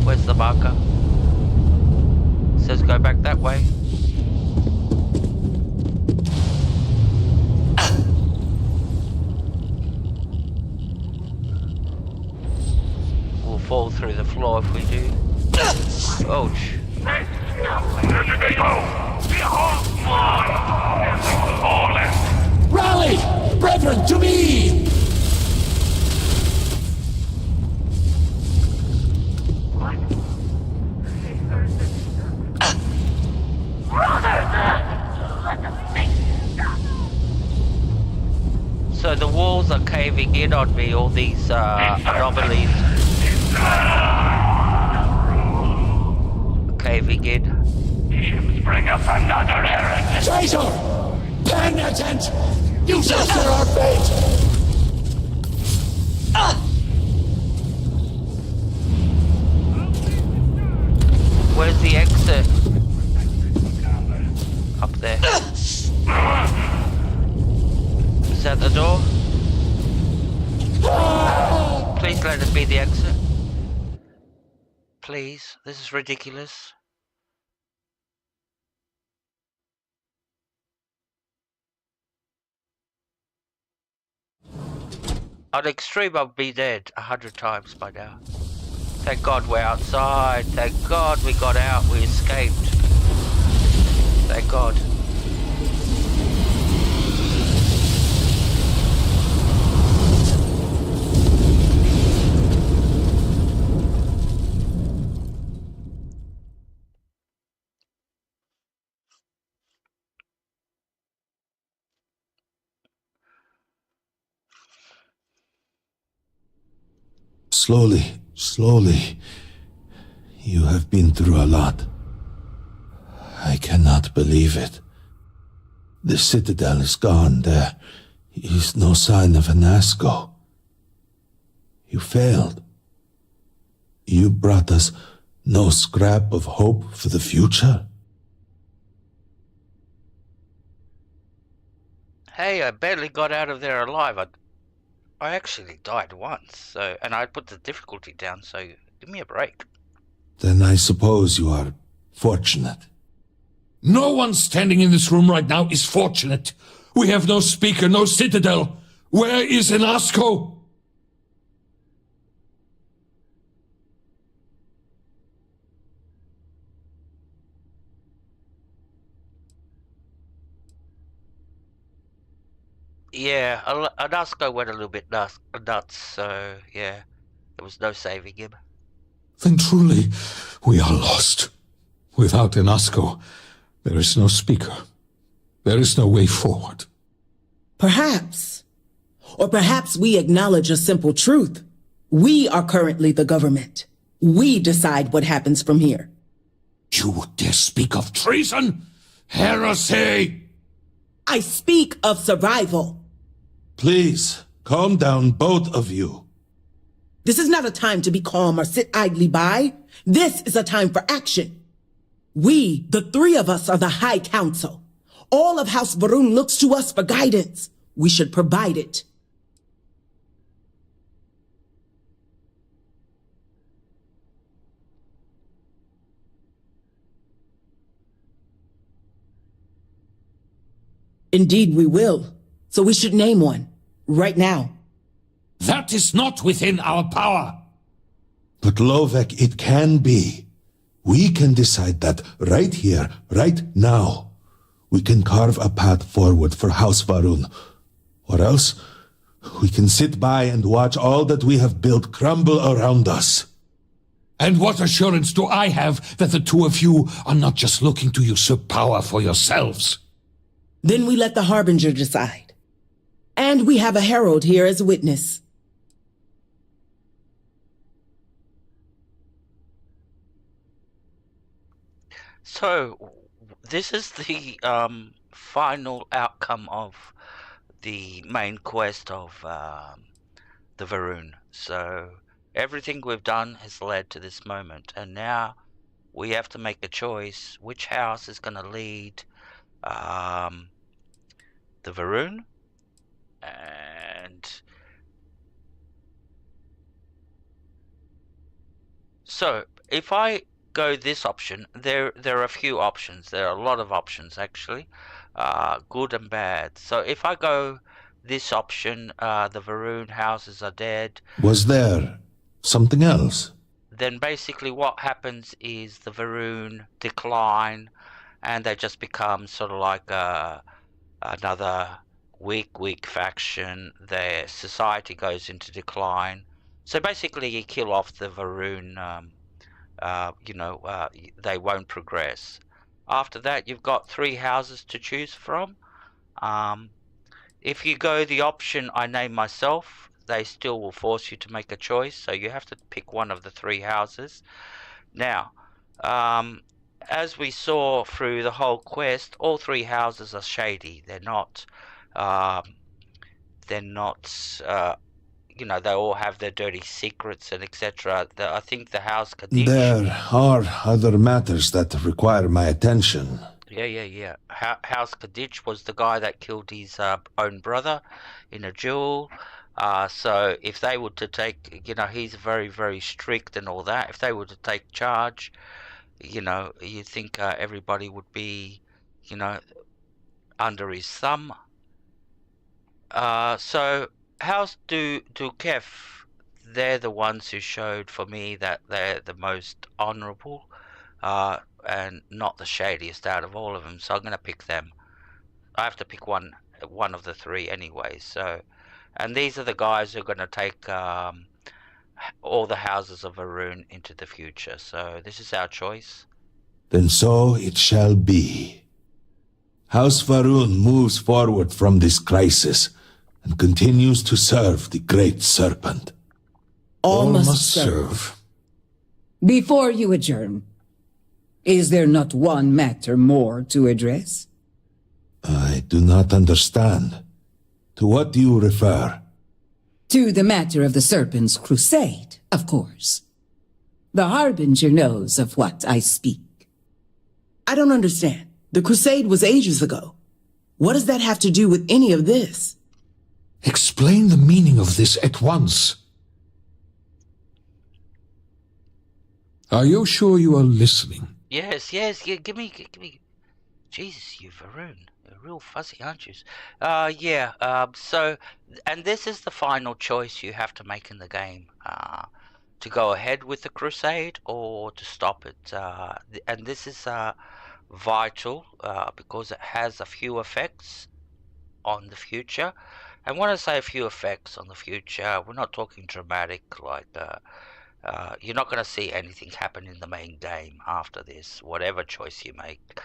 Where's the marker? It says go back that way. fall through the floor if we do. Ouch. Rally! Brethren, to me! So the walls are caving in on me, all these anomalies. Caving in. Ships bring us another errand. Traitor! Penitent! You shall share our fate! Where's the exit? Up there. Is that the door? Please let it be the exit. Please, this is ridiculous. On extreme, I'll be dead 100 times by now. Thank God we're outside. Thank God we got out. We escaped. Thank God. Slowly, slowly. You have been through a lot. I cannot believe it. The citadel is gone. There is no sign of Anasco. You failed. You brought us no scrap of hope for the future. Hey, I barely got out of there alive. I actually died once, so, and I put the difficulty down, so give me a break. Then I suppose you are fortunate. No one standing in this room right now is fortunate. We have no speaker, no citadel. Where is Anasco? Yeah, Anasco went a little bit nuts, so yeah, there was no saving him. Then truly, we are lost. Without Anasco, there is no speaker. There is no way forward. Perhaps. Or perhaps we acknowledge a simple truth. We are currently the government. We decide what happens from here. You dare speak of treason? Heresy! I speak of survival. Please, calm down, both of you. This is not a time to be calm or sit idly by. This is a time for action. We, the three of us, are the High Council. All of House Varun looks to us for guidance. We should provide it. Indeed, we will. So we should name one. Right now. That is not within our power. But Lovek, it can be. We can decide that right here, right now. We can carve a path forward for House Varun. Or else, we can sit by and watch all that we have built crumble around us. And what assurance do I have that the two of you are not just looking to usurp power for yourselves? Then we let the Harbinger decide. And we have a herald here as a witness. So, this is the final outcome of the main quest of the Varun. So, everything we've done has led to this moment, and now we have to make a choice. Which house is going to lead the Varun? And so, if I go this option, there are a few options. There are a lot of options, actually, good and bad. So if I go this option, the Varun houses are dead. Was there something else? then basically what happens is the Varun decline, and they just become sort of like another weak faction. Their society goes into decline. So basically you kill off the Varun, they won't progress. After that, you've got 3 houses to choose from. If you go the option I name myself, they still will force you to make a choice, so you have to pick one of the 3 houses. Now, as we saw through the whole quest, all 3 houses are shady. They're not, they all have their dirty secrets and etc. I think the House Kavnyk. There are other matters that require my attention. Yeah. House Kavnyk was the guy that killed his own brother in a duel. So if they were to take, he's very, very strict and all that. If they were to take charge, you think everybody would be, under his thumb. So House Dulkef, they're the ones who showed for me that they're the most honourable. And not the shadiest out of all of them, so I'm going to pick them. I have to pick one of the 3 anyway. So, and these are the guys who are going to take all the houses of Varun into the future. So this is our choice. Then so it shall be. House Varun moves forward from this crisis and continues to serve the Great Serpent. All must serve. Before you adjourn, is there not one matter more to address? I do not understand. To what do you refer? To the matter of the Serpent's crusade, of course. The Harbinger knows of what I speak. I don't understand. The crusade was ages ago. What does that have to do with any of this? Explain the meaning of this at once. Are you sure you are listening? Yes, yeah, give me. Jesus, you Varun, you're real fuzzy, aren't you? So, and this is the final choice you have to make in the game. To go ahead with the crusade or to stop it. And this is vital because it has a few effects on the future. And when I say a few effects on the future, we're not talking dramatic like... you're not going to see anything happen in the main game after this. Whatever choice you make,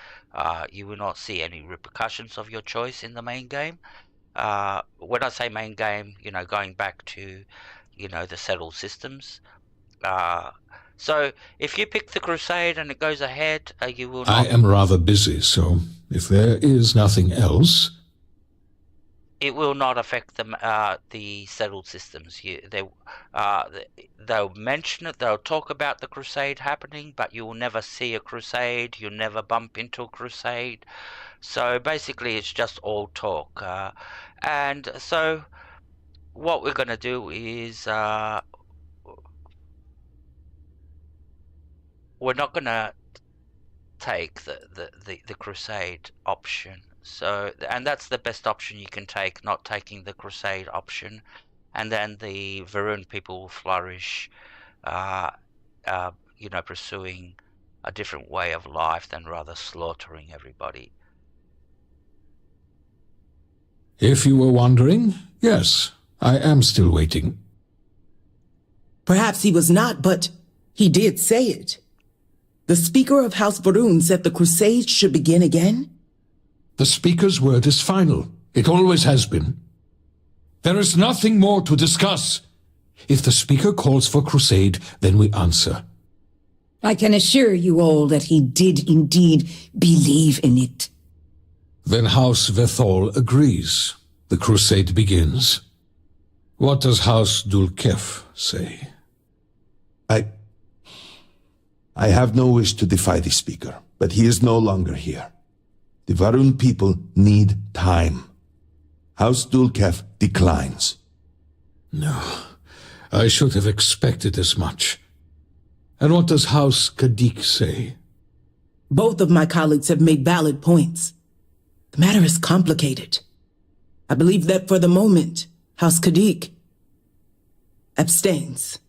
you will not see any repercussions of your choice in the main game. When I say main game, going back to, the settled systems. So if you pick the crusade and it goes ahead, you will not... I am rather busy, so if there is nothing else... It will not affect the settled systems. They'll mention it, they'll talk about the crusade happening, but you will never see a crusade, you'll never bump into a crusade. So basically it's just all talk. And so what we're going to do is we're not going to take the crusade option. So, and that's the best option you can take, not taking the crusade option. And then the Varun people will flourish, pursuing a different way of life than rather slaughtering everybody. If you were wondering, yes, I am still waiting. Perhaps he was not, but he did say it. The Speaker of House Varun said the crusade should begin again. The Speaker's word is final. It always has been. There is nothing more to discuss. If the Speaker calls for crusade, then we answer. I can assure you all that he did indeed believe in it. Then House Vethal agrees. The crusade begins. What does House Dulkef say? I have no wish to defy the Speaker, but he is no longer here. The Varun people need time. House Dulkef declines. No, I should have expected as much. And what does House Kavnyk say? Both of my colleagues have made valid points. The matter is complicated. I believe that for the moment, House Kavnyk abstains.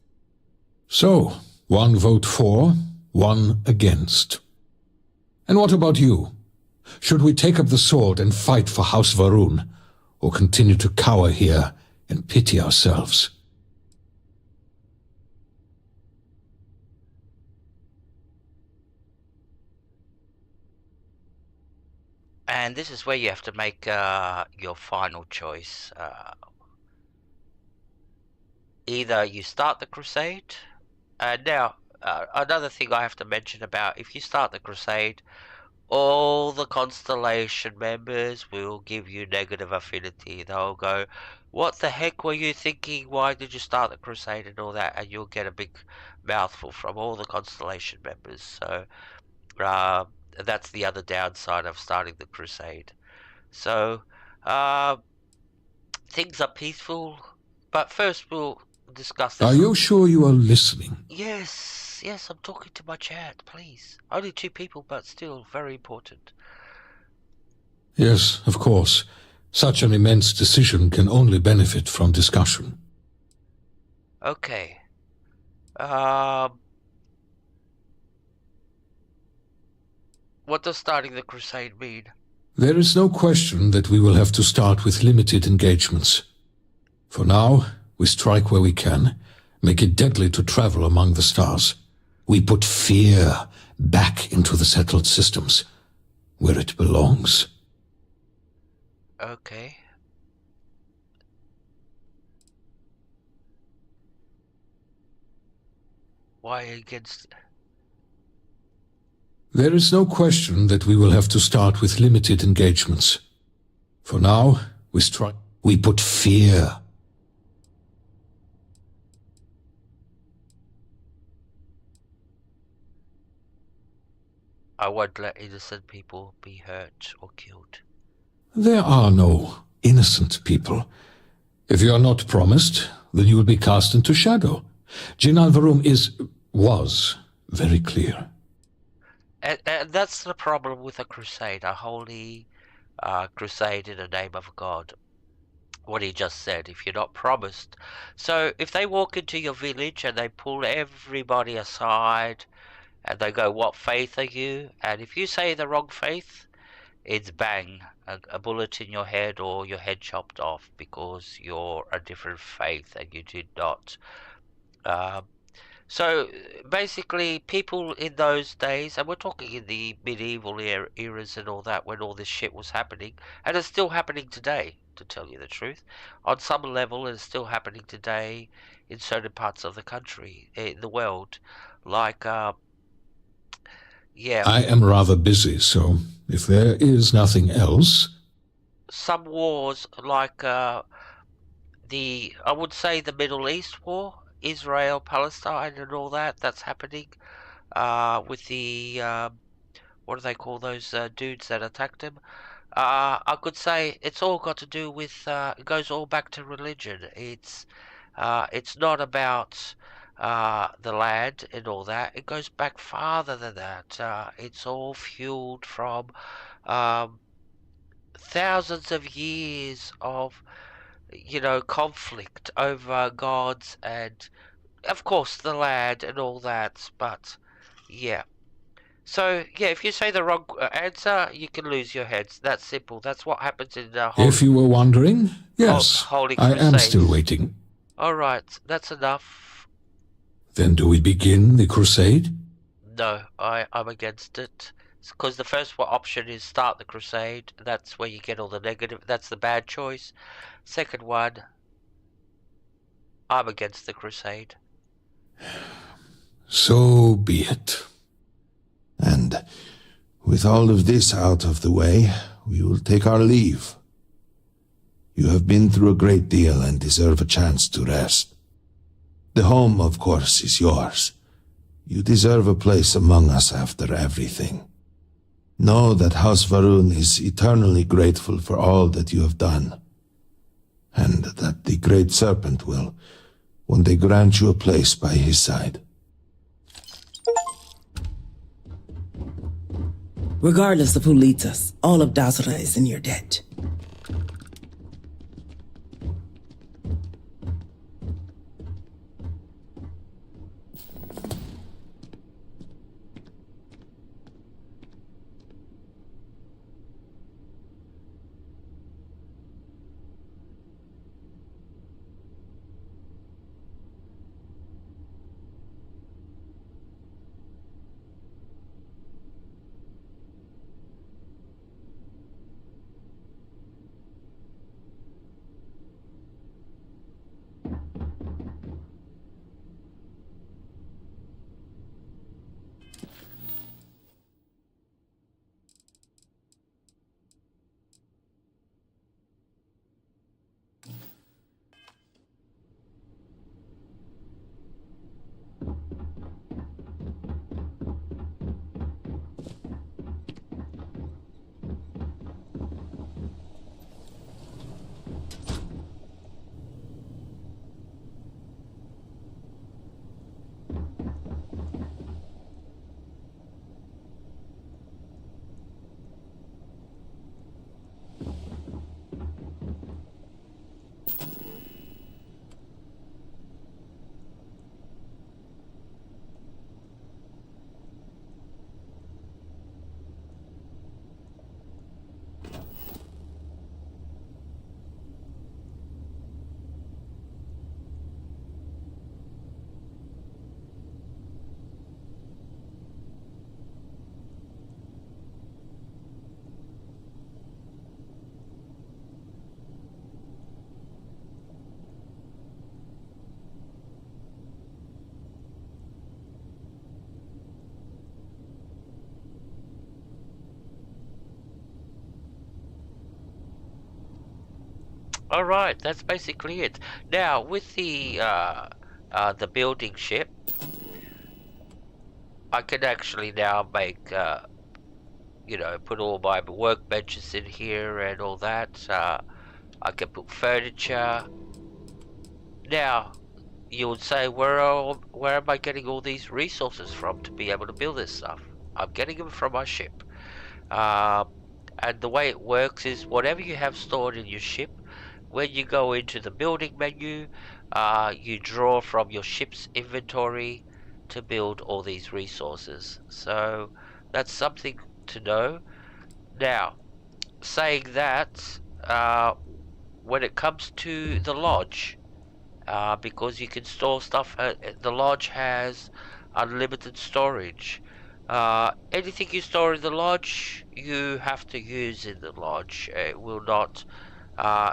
So, 1 vote for, 1 against. And what about you? Should we take up the sword and fight for House Va'ruun, or continue to cower here and pity ourselves? And this is where you have to make your final choice. Either you start the crusade, and now another thing I have to mention about, if you start the crusade, all the constellation members will give you negative affinity. They'll go, what the heck were you thinking? Why did you start the crusade and all that? And you'll get a big mouthful from all the constellation members. So that's the other downside of starting the crusade. So things are peaceful, but first we'll discuss this. Are you sure you are listening? Yes, I'm talking to my chat, please. Only 2 people, but still very important. Yes, of course. Such an immense decision can only benefit from discussion. Okay. What does starting the crusade mean? There is no question that we will have to start with limited engagements. For now, we strike where we can, make it deadly to travel among the stars. We put fear back into the settled systems, where it belongs. Okay. Why against... There is no question that we will have to start with limited engagements. For now, we put fear. I won't let innocent people be hurt or killed. There are no innocent people. If you are not promised, then you will be cast into shadow. Jin al-Va'ruun was very clear. And that's the problem with a crusade, a holy crusade in the name of God. What he just said, if you're not promised. So if they walk into your village and they pull everybody aside and they go, what faith are you? And if you say the wrong faith, it's bang, a bullet in your head or your head chopped off because you're a different faith and you did not. So basically people in those days, and we're talking in the medieval eras and all that, when all this shit was happening, and it's still happening today, to tell you the truth. On some level it's still happening today in certain parts of the country, in the world. Like, yeah. I am rather busy, so if there is nothing else... Some wars, like I would say the Middle East war, Israel, Palestine and all that, that's happening with the, what do they call those dudes that attacked him? I could say it's all got to do with, it goes all back to religion. It's not about the land and all that. It goes back farther than that. It's all fueled from thousands of years of, conflict over gods and, of course, the land and all that. But, yeah. So, yeah, if you say the wrong answer, you can lose your heads. That's simple. That's what happens in the whole... If you were wondering, yes, Holy I Crusade. am still waiting. All right, that's enough. Then do we begin the crusade? No, I'm against it. Because the first option is start the crusade. That's where you get all the negative. That's the bad choice. Second one, I'm against the crusade. So be it. And with all of this out of the way, we will take our leave. You have been through a great deal and deserve a chance to rest. The home, of course, is yours. You deserve a place among us after everything. Know that House Va'ruun is eternally grateful for all that you have done, and that the Great Serpent will one day grant you a place by his side. Regardless of who leads us, all of Dazra is in your debt. All right, that's basically it. Now, with the building ship, I can actually now make, you know, put all my workbenches in here and all that. I can put furniture. Now, you would say, where am I getting all these resources from to be able to build this stuff? I'm getting them from my ship. And the way it works is whatever you have stored in your ship, when you go into the building menu, you draw from your ship's inventory to build all these resources. So that's something to know. Now, saying that, when it comes to the lodge, because you can store stuff, the lodge has unlimited storage. Anything you store in the lodge, you have to use in the lodge. It will not.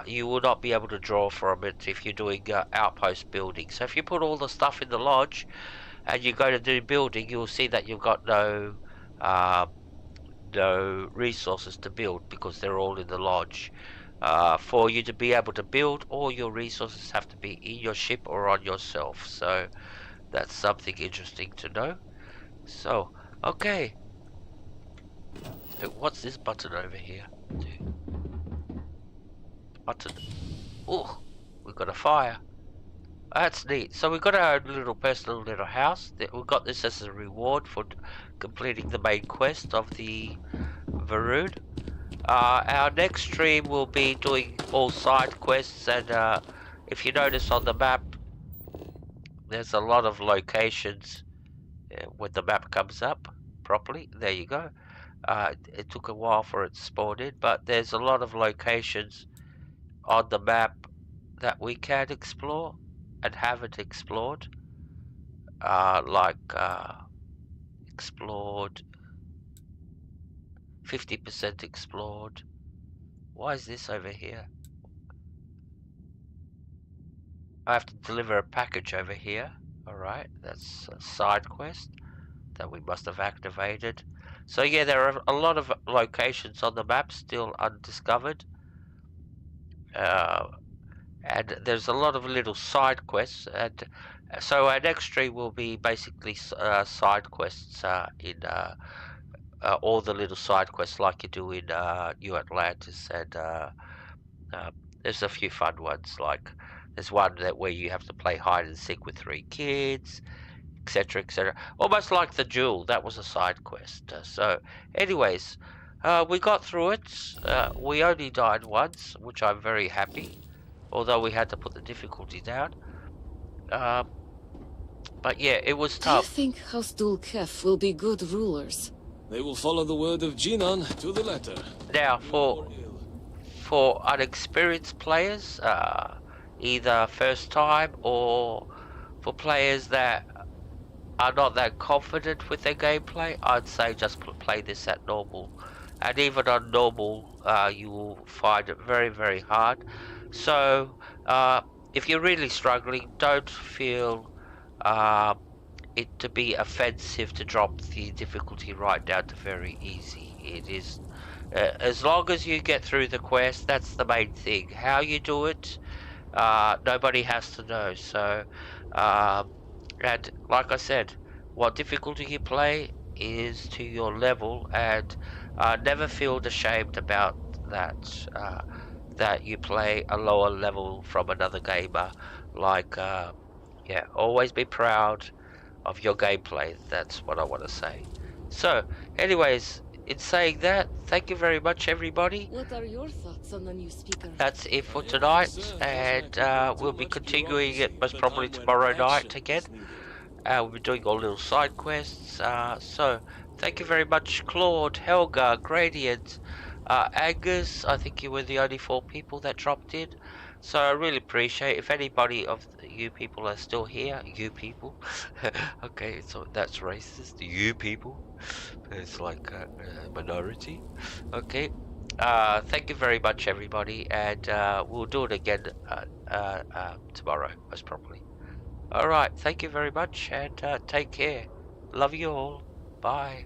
You will not be able to draw from it if you're doing outpost building. So if you put all the stuff in the lodge and you go to do building, you'll see that you've got no resources to build because they're all in the lodge. For you to be able to build, all your resources have to be in your ship or on yourself. So that's something interesting to know. So, okay. What's this button over here? Button. Oh, we've got a fire. That's neat. So we've got our own little personal little house. We've got this as a reward for completing the main quest of the Varun. Our next stream will be doing all side quests, and if you notice on the map, there's a lot of locations when the map comes up properly. There you go. It took a while for it to spawn in, but there's a lot of locations on the map that we can explore and haven't explored. Explored 50% explored. Why is this over here? I have to deliver a package over here. Alright, that's a side quest that we must have activated. So yeah, there are a lot of locations on the map still undiscovered. And there's a lot of little side quests, and so our next stream will be basically side quests in all the little side quests like you do in New Atlantis, and there's a few fun ones, like there's one where you have to play hide and seek with 3 kids, etc, etc, almost like the Jewel. That was a side quest. So anyways, we got through it. We only died once, which I'm very happy, although we had to put the difficulty down. But yeah, it was tough. Do you think House Dulkef will be good rulers? They will follow the word of Jinan to the letter. Now, for unexperienced players, either first time or for players that are not that confident with their gameplay, I'd say just play this at normal. And even on normal, you will find it very, very hard. So, if you're really struggling, don't feel it to be offensive to drop the difficulty right down to very easy. It is, as long as you get through the quest, that's the main thing. How you do it, nobody has to know. So, and like I said, what difficulty you play is to your level, and never feel ashamed about that. That you play a lower level from another gamer. Like, yeah, always be proud of your gameplay. That's what I want to say. So, anyways, in saying that, thank you very much, everybody. What are your thoughts on the new speaker? That's it for tonight, and we'll be continuing it most probably tomorrow night again. We'll be doing all little side quests. So, thank you very much, Claude, Helga, Gradient, Angus. I think you were the only 4 people that dropped in. So I really appreciate if anybody of you people are still here. You people. Okay, so that's racist. You people. It's like a minority. Okay. Thank you very much, everybody, and we'll do it again tomorrow, most probably. Alright, thank you very much, and take care. Love you all. Bye.